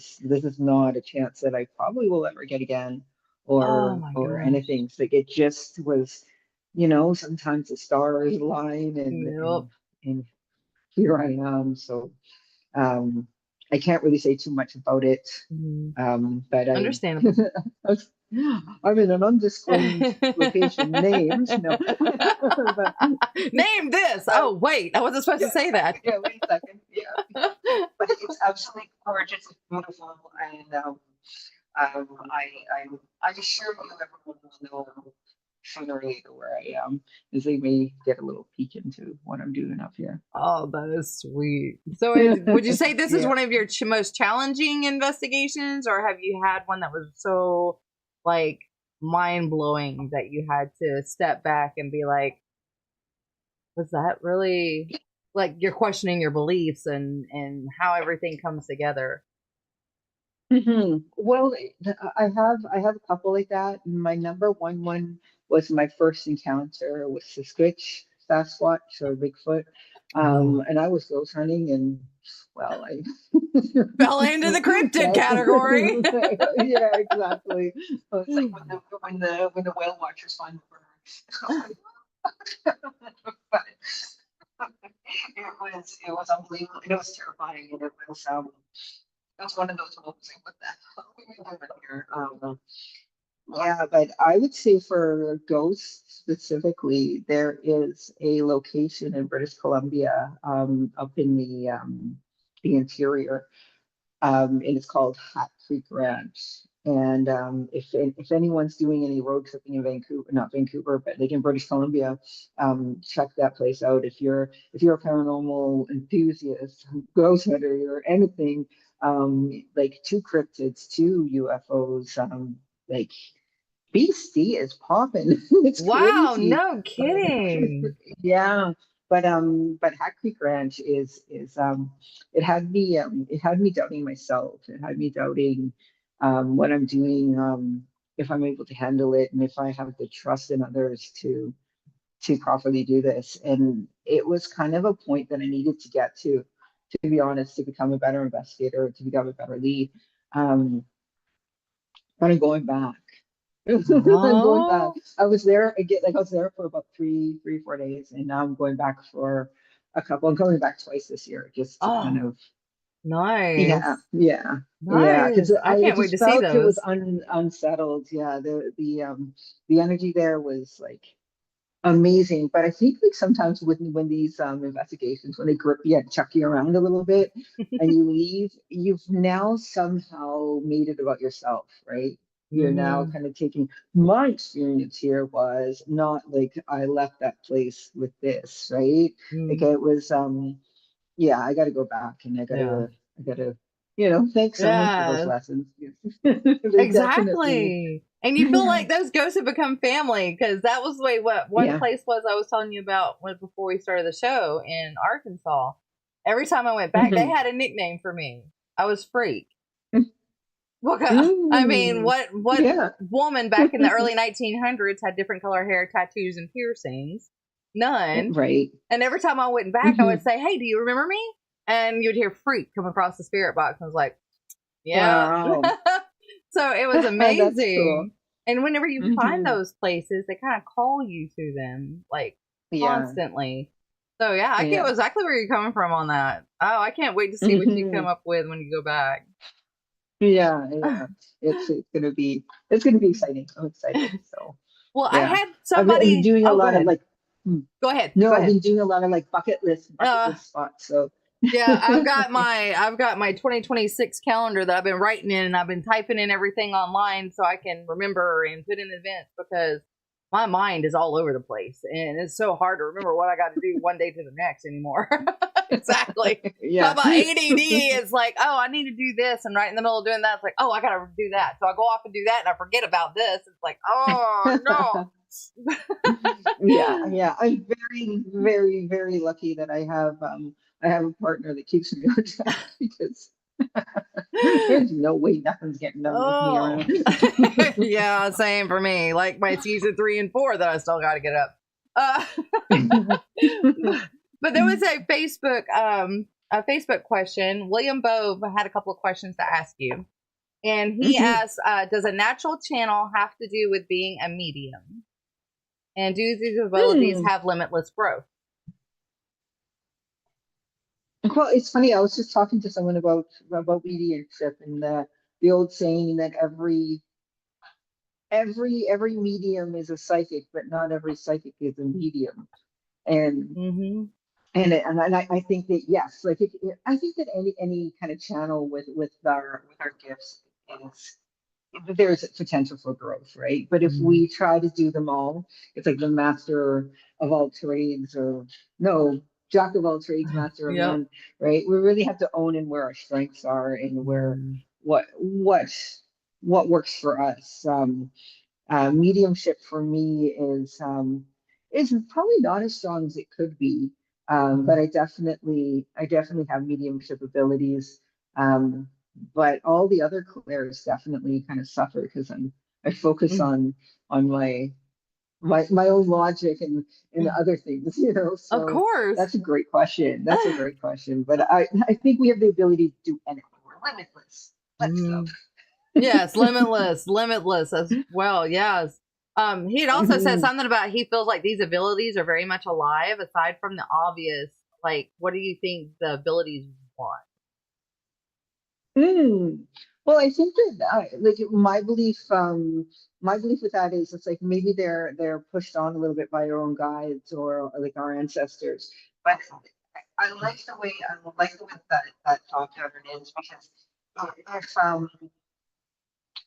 is not a chance that I probably will ever get again, Oh or my or gosh. anything. So it just was, sometimes the stars align, and Yep. here I am. So um, I can't really say too much about it, Mhm. but Understandable. I'm in an undisclosed location. Names, no, but Name this. Oh wait, I wasn't supposed to say that. yeah, wait a second, yeah, but it's absolutely gorgeous, it's beautiful, and I'm sure you everyone will know sooner or later where I am, as they may get a little peek into what I'm doing up here. Oh, that is sweet. So, would you say this is Yeah. one of your most challenging investigations, or have you had one that was so, like, mind blowing that you had to step back and be like, was that really, like, you're questioning your beliefs and how everything comes together? Well, I have a couple like that. My number one was my first encounter with Sasquatch or Bigfoot. Oh. And I was ghost hunting, and well, I Fell into the cryptid category. yeah, exactly. So it's like when the whale watchers find the birds. But it was unbelievable, and it was terrifying, and it was one of those moments like, what the hell are we doing here? Yeah, but I would say for ghosts specifically, there is a location in British Columbia, up in the interior, and it's called Hat Creek Ranch. And if anyone's doing any road tripping in Vancouver, not Vancouver, but like in British Columbia, check that place out. If you're a paranormal enthusiast, ghost hunter, or anything, like two cryptids, two UFOs, like BC is popping. It's Wow, crazy. no kidding. Yeah. but Hat Creek Ranch is it had me doubting myself. It had me doubting what I'm doing, if I'm able to handle it, and if I have the trust in others to properly do this. And it was kind of a point that I needed to get to be honest, to become a better investigator, to become a better lead. Um, but I'm going back. I'm going back. Oh, I was there again, like I was there for about 4 days, and now I'm going back for a couple. I'm going back twice this year, just to kind oh, of, nice, yeah, yeah, yeah. Because nice. I I can't wait just to see felt it was those. unsettled. Yeah, the energy there was like amazing. But I think like sometimes when these investigations, when they grip you and chuck you around a little bit and you leave, you've now somehow made it about yourself, right? You're now Mm-hmm. kind of taking, my experience here was not like I left that place with this, right? Like Mm, it was yeah, I gotta go back, and yeah. I gotta, thank someone for those Yeah. lessons. They definitely, Exactly. And you feel yeah, like those ghosts have become family because that was the way what one yeah. place was I was telling you about when, before we started the show in Arkansas. Every time I went back, they Mhm. had a nickname for me. I was Freak. Well, I mean, Mm, what yeah. woman back in the early 1900s had different color hair, tattoos, and piercings? None. Right. And every time I went back, I would Mhm. say, "Hey, do you remember me?" And you'd hear "Freak" come across the spirit box. And I was like, "Yep." Wow. So it was That's cool. amazing. And whenever you find Hmm. those places, they kind of call you to them like Yeah. constantly. So yeah, I get Yeah. exactly where you're coming from on that. Oh, I can't wait to see what you Hmm. come up with when you go back. Yeah. Yeah. It's gonna be exciting. I'm excited. So Well, I yeah. had I've been somebody. doing a Oh, go lot of ahead. like, hmm. Go ahead. No, Go I've ahead. been doing a lot of like bucket Uh, list spots. So yeah, I've got my 2026 calendar that I've been writing in, and I've been typing in everything online so I can remember and put in events because my mind is all over the place, and it's so hard to remember what I got to do one day to the next anymore. Exactly. yeah. But my ADD is like, oh, I need to do this, and right in the middle of doing that, it's like, oh, I got to do that. So I go off and do that, and I forget about this. It's like, oh Yeah, no. yeah. I'm very, very, very lucky that I have a partner that keeps me on track because there's no way nothing's getting done with me Oh, around. yeah, same for me. Like my season 3 and 4 that I still got to get up. Uh, but there was a Facebook question. William Bove had a couple of questions to ask you, and he Mhm. asked, "Does a natural channel have to do with being a medium? And do these abilities Hmm. have limitless growth?" Well, it's funny. I was just talking to someone about mediumship and the old saying that every medium is a psychic, but not every psychic is a medium. And Mm-hmm. I think that yes, like I think that any kind of channel with our gifts is there's potential for growth, right? But if Mm-hmm. we try to do them all, it's like the master of all trades, or no, jack of all trades, master of Yep. none, right? We really have to own in where our strengths are and where Mm-hmm. what what what works for us. Mediumship for me is probably not as strong as it could be, but I definitely have mediumship abilities. Um, but all the other clairs definitely kind of suffer because I focus on my own logic and other things, Of So course. that's a great question. That's a great question. But I think we have the ability to do anything. We're limitless. Let's go. Mhm. Yes, limitless, limitless as well. Yes. He had also said something about he feels like these abilities are very much alive, aside from the obvious. Like, what do you think the abilities want? Mm. Well, I think that like my belief with that is it's like maybe they're pushed on a little bit by our own guides or like our ancestors. But I like the way that thought pattern is because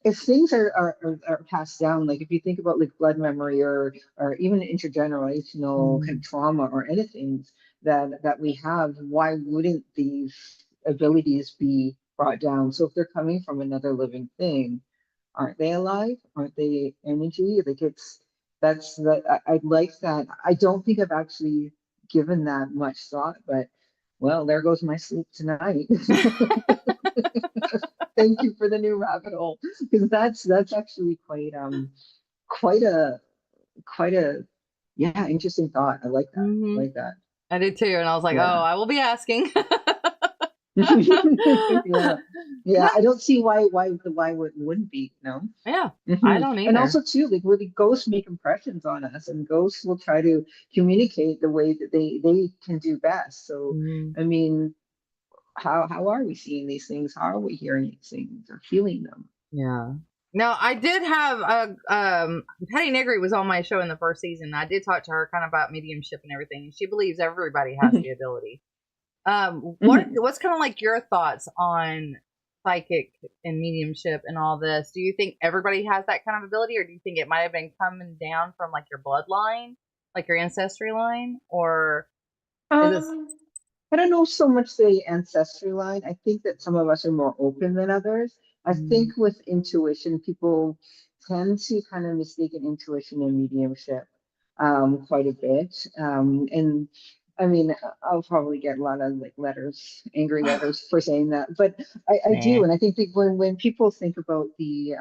if things are passed down, like if you think about like blood memory or even intergenerational kind of Mm, trauma or anything that we have, why wouldn't these abilities be brought down? So if they're coming from another living thing, aren't they alive? Aren't they energy? Like it's that's that I like that. I don't think I've actually given that much thought, but well, there goes my sleep tonight. Thank you for the new rabbit hole, because that's actually quite a quite a yeah, interesting thought. I like that. I like that. I did too, and I was like, Yeah. oh, I will be asking. Yeah. Yeah. No. I don't see why it wouldn't be, no. Yeah, I Mhm. don't And either. also too, like really ghosts make impressions on us, and ghosts will try to communicate the way that they can do best. So Mhm. I mean, how are we seeing these things? How are we hearing these things or feeling them? Yeah. No, I did have a Patty Negri was on my show in the first season. I did talk to her kind of about mediumship and everything, and she believes everybody has the ability. Mhm. What's kind of like your thoughts on psychic and mediumship and all this? Do you think everybody has that kind of ability, or do you think it might have been coming down from like your bloodline, like your ancestry line, or is this? Um, I don't know so much the ancestry line. I think that some of us are more open than others. I Mm, think with intuition, people tend to kind of mistake an intuition and mediumship quite a bit. And I mean, I'll probably get a lot of like letters, angry letters for saying that, but I nah, do. And I think that when people think about the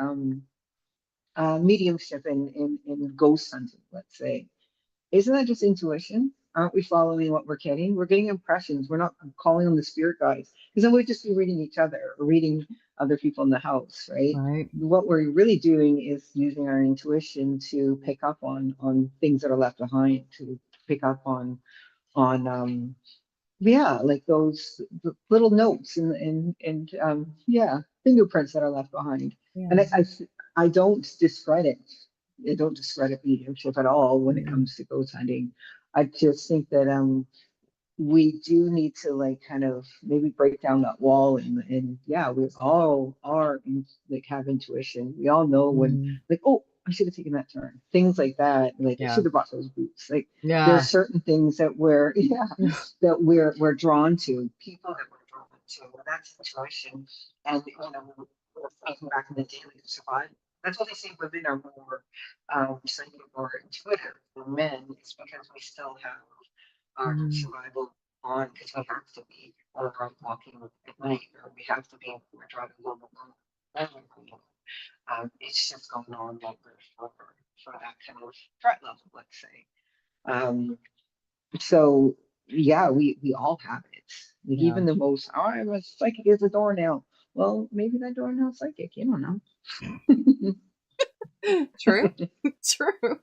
mediumship and ghost hunting, let's say, isn't that just intuition? Aren't we following what we're getting? We're getting impressions. We're not calling on the spirit guides, because then we'd just be reading each other or reading other people in the house, right? right? What we're really doing is using our intuition to pick up on things that are left behind, to pick up on yeah, like those little notes and yeah, fingerprints that are left behind. And Yeah. I don't discredit mediumship at all when it Mm, comes to ghost hunting. I just think that we do need to like kind of maybe break down that wall and yeah, we all like have intuition. We all know when mm, like, oh, I should have taken that turn, things like that, like I yeah. should have bought those boots. Like there's Yeah. certain things that we're yeah, that we're drawn to, people that we're drawn to, and that's intuition. And you know, thinking back in the day, like survival, that's why they say women are more psychic or intuitive than men, is because we still have our Mm, survival on, because we have to be, or we're walking at night, or we have to be, we're driving along the road. It's just going on longer for that kind of threat level, let's say. Um, so yeah, we all have it. Like yeah. even the most, oh, I'm as psychic as a doornail. Well, maybe that doornail's psychic. You don't know. True. True.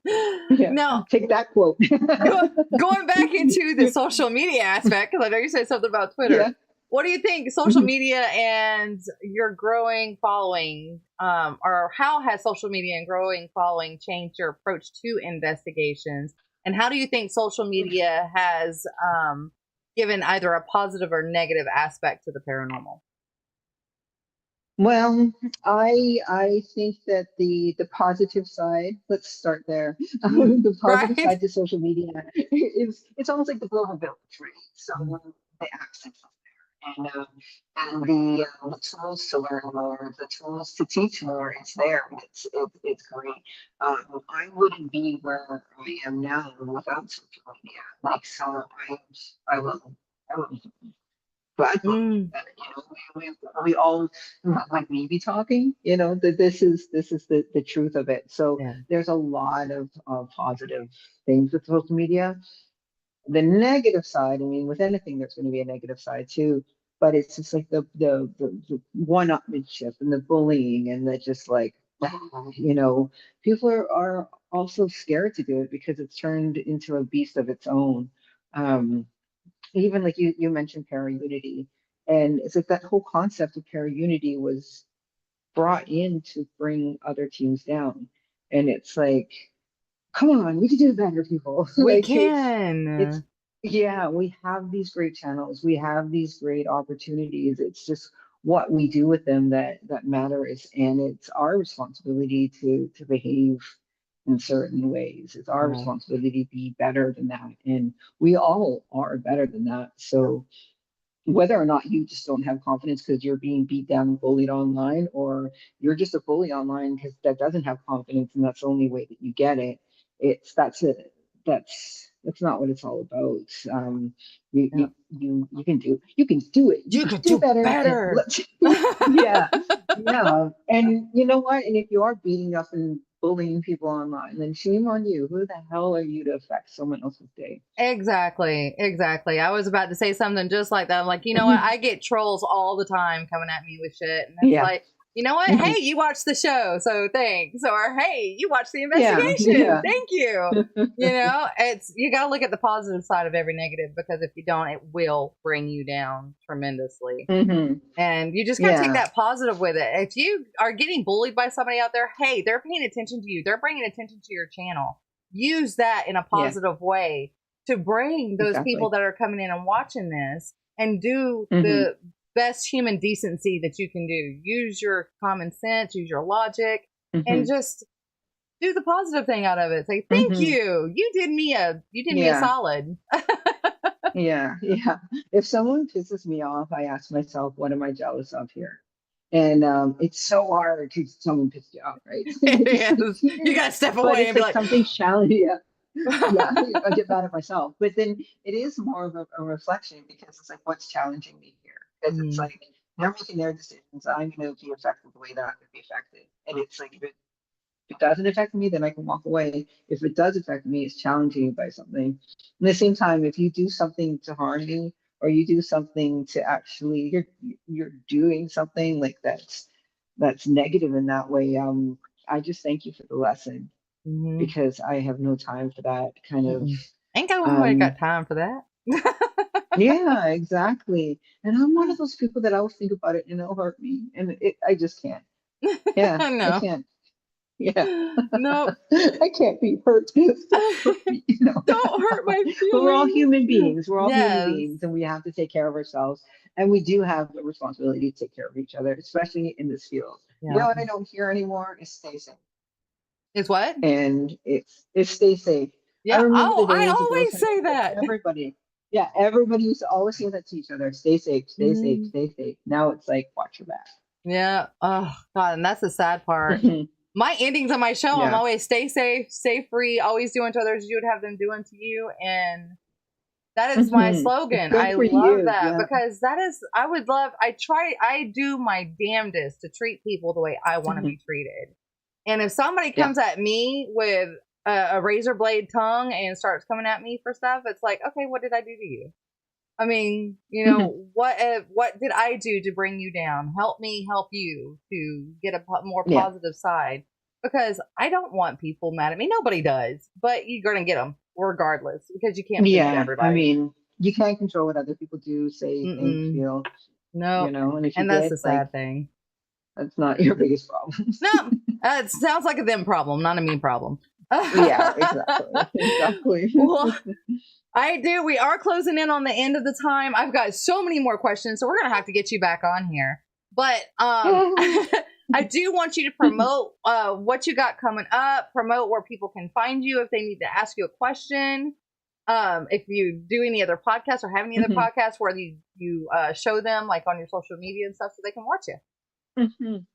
Yeah, Now, take that quote. go, going back into the social media aspect, because I know you said something about Yeah. Twitter. What do you think social media and your growing following, or how has social media and growing following changed your approach to investigations? And how do you think social media has given either a positive or negative aspect to the paranormal? Well, I think that the positive side, let's start there. The positive Right? side to social media is it's almost like the global village, right? So the access is there, and the tools to learn more, the tools to teach more, it's there. It's great. I wouldn't be where I am now without social media. Like so, I will I will gladly. Mm, You know, we all like me be talking, you know, that this is the truth of it. So yeah. there's a lot of positive things with social media. The negative side, I mean, with anything, there's going to be a negative side too. But it's just like the one-upmanship and the bullying and the just like, you know, people are also scared to do it because it's turned into a beast of its own. Um, Even like you mentioned para unity, and it's like that whole concept of para unity was brought in to bring other teams down, and it's like, come on, we can do better, people. We Like it's can. yeah, we have these great channels, we have these great opportunities. It's just what we do with them that matters, and it's our responsibility to behave in certain ways. It's our Yeah. responsibility to be better than that, and we all are better than that. Yeah. So whether or not you just don't have confidence because you're being beat down and bullied online, or you're just a bully online because that doesn't have confidence and that's the only way that you get it, it's that's That's not what it's all about. You Yeah. you can do it. You You can could do do better. And better. yeah, yeah. And you know what? And if you are beating up and bullying people online, then shame on you. Who the hell are you to affect someone else's day? Exactly, exactly. I was about to say something just like that. I'm like, you know what? I get trolls all the time coming at me with shit, and it's Yeah. like, you know what? Mhm. Hey, you watched the show, so thanks. Or hey, you watched the Yeah. investigation, thank you. You know, it's you got to look at the positive side of every negative, because if you don't, it will bring you down tremendously. Hmm. And you just got to take Yeah. that positive with it. If you are getting bullied by somebody out there, hey, they're paying attention to you. They're bringing attention to your channel. Use that in a Yeah. positive way to bring those people Exactly. that are coming in and watching this, and do Hmm. the best human decency that you can do. Use your common sense, use your logic, and Hmm. just do the positive thing out of it. Say, thank Hmm. you. You did me a Yeah. solid. Yeah. Yeah. If someone pisses me off, I ask myself, what am I jealous of here? And it's so hard to someone piss you off, right? It is. You gotta step But away it's and be like like, something challenging. Yeah. Yeah. I get mad at myself. But then it is more of a reflection, because it's like, what's challenging me here? Because it's mm, like they're making their decisions. I'm going to be affected the way that I'm going to be affected. And it's like, if it doesn't affect me, then I can walk away. If it does affect me, it's challenging me by something. At the same time, if you do something to harm me, or you do something to actually, you're doing something like that's negative in that way. I just thank you for the lesson, mm-hmm. because I have no time for that kind of. Mm-mm. Ain't got nobody Um, got time for that. yeah, exactly. And I'm one of those people that always think about it and it'll hurt me, and I just can't. Yeah, I No. can't. Yeah. Nope. I can't be hurt. Don't hurt me, Don't hurt my But we're all feelings. human beings. We're all human Yes. beings, and we have to take care of ourselves. And we do have a responsibility to take care of each other, especially in this field. You Yeah. know what I don't hear anymore is stay safe. Is what? And it's stay safe. I Yeah. remember Oh, the I days ago always saying say it to that. everybody. Yeah, everybody used to always say that to each other. Stay safe, stay safe, Mhm. stay safe. Now it's like, watch your back. Yeah. Oh God, and that's the sad part. My endings on my show, I'm Yeah. always stay safe, stay free, always do unto others as you would have them do unto you. And that is my slogan. Good I for love you. that, Yeah. because I do my damnedest to treat people the way I want to be treated. And if somebody Yeah. comes at me with a razor blade tongue and starts coming at me for stuff, it's like, okay, what did I do to you? I mean, what did I do to bring you down? Help me help you to get a more Yeah. positive side, because I don't want people mad at me. Nobody does, but you're gonna get them regardless, because you can't please Yeah, I everybody. mean, you can't control what other people do, say, think, Mm-mm. feel, Nope. and if you And that's the did, like, sad thing. that's not your biggest problem. No, it sounds like a them problem, not a me problem. Yeah, exactly. Exactly. Well, I do. We are closing in on the end of the time. I've got so many more questions, so we're gonna have to get you back on here. But I do want you to promote what you got coming up. Promote where people can find you if they need to ask you a question. If you do any other podcasts or have any other Mhm. podcasts where you show them like on your social media and stuff, so they can watch you. Mhm.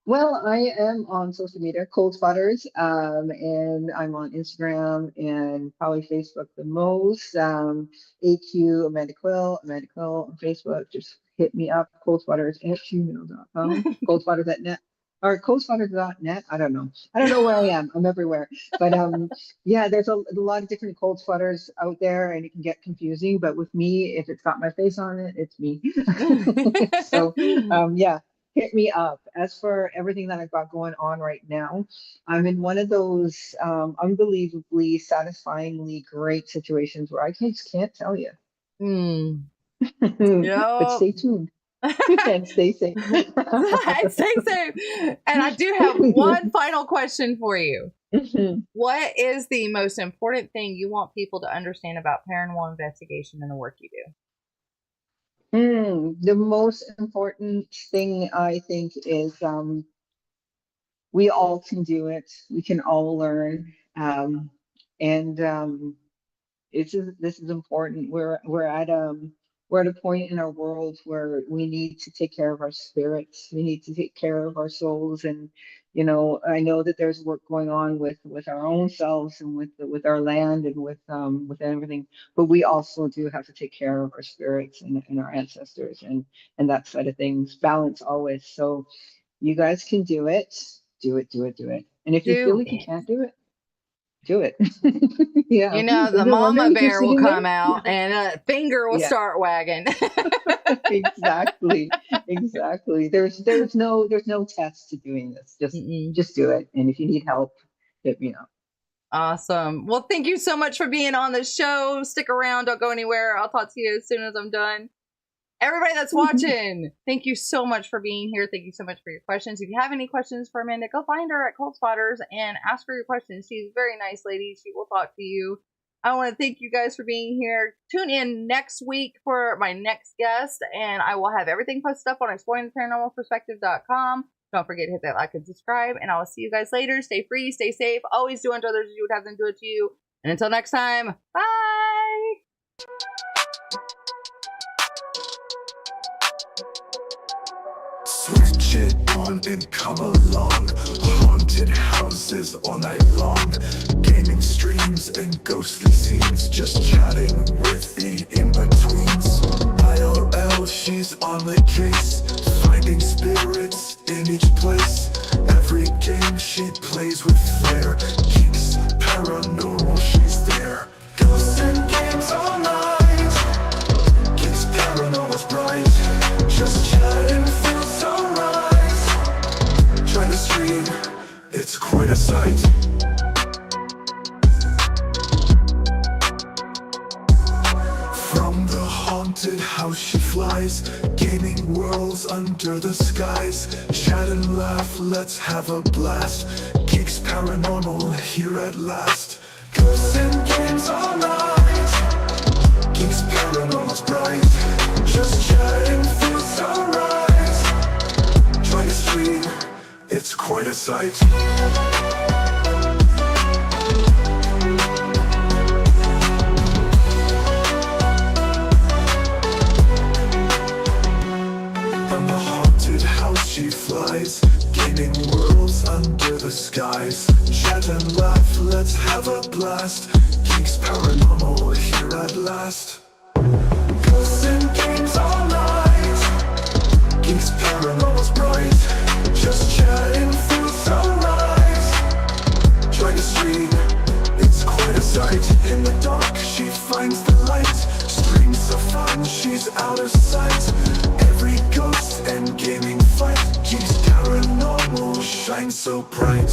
Well, I am on social media, ColdSpotters, and I'm on Instagram and probably Facebook the most. AQ Amanda Quill, Amanda Quill on Facebook. Just hit me up, coldspotters@gmail.com, coldspotters@net, or coldspotters.net. I don't know. I don't know where I am. I'm everywhere. But yeah, there's a lot of different cold spotters out there, and it can get confusing. But with me, if it's got my face on it, it's me. So yeah, hit me up. As for everything that I've got going on right now, I'm in one of those unbelievably, satisfyingly great situations where I just can't tell you. Mm. But Yep. stay tuned and stay safe. Stay safe. And I do have one final question for you. Mhm. What is the most important thing you want people to understand about paranormal investigation and the work you do? The most important thing I think is we all can do it. We can all learn. And this is important. We're at we're at a point in our world where we need to take care of our spirits. We need to take care of our souls. And, you know, I know that there's work going on with our own selves and with our land and with everything, but we also do have to take care of our spirits and our ancestors and that side of things. Balance always. So you guys can do it. Do it, do it, do it. And if you feel Do like you it. can't do it, do it. Yeah. You know, the Isn't it mama wondering if you're bear will sitting there? come out and a finger will Yeah. start wagging. Exactly. Exactly. There's no test to doing this. Mm-mm. Just do it. And if you need help, hit me up. Awesome. Well, thank you so much for being on the show. Stick around. Don't go anywhere. I'll talk to you as soon as I'm done. Everybody that's watching, thank you so much for being here. Thank you so much for your questions. If you have any questions for Amanda, go find her at ColdSpotters and ask her your questions. She's a very nice lady. She will talk to you. I want to thank you guys for being here. Tune in next week for my next guest, and I will have everything posted up on exploringtheparanormalperspective.com. Don't forget to hit that like and subscribe, and I will see you guys later. Stay free, stay safe. Always do unto others as you would have them do it to you. And until next time, bye! Switch it on and come along. Haunted houses all night long. Gaming streams and ghostly scenes. Just chatting with the in-betweens. IRL, she's on the case. Finding spirits in each place. Every game she plays with flair. Geeks, paranormal, she's there. Ghosts and games all night. Geeks, paranormal's bright. Just chatting feels alright. Trying to stream, it's quite a sight. From the haunted house she flies, gaining worlds under the skies. Chat and laugh, let's have a blast. Geeks paranormal here at last. Ghosts and games all night. Geeks paranormal's bright. Just chatting feels alright. Try to stream, it's quite a sight. From the haunted house she flies, gaining worlds under the skies. Chat and laugh, let's have a blast. Geeks paranormal here at last. Ghosts and games all night. Geeks paranormal's bright. Just chatting feels alright. Trying to stream, it's quite a sight. In the dark she finds the light. Streams so fun, she's out of sight. Every ghost and gaming fight. Geeks paranormal shines so bright.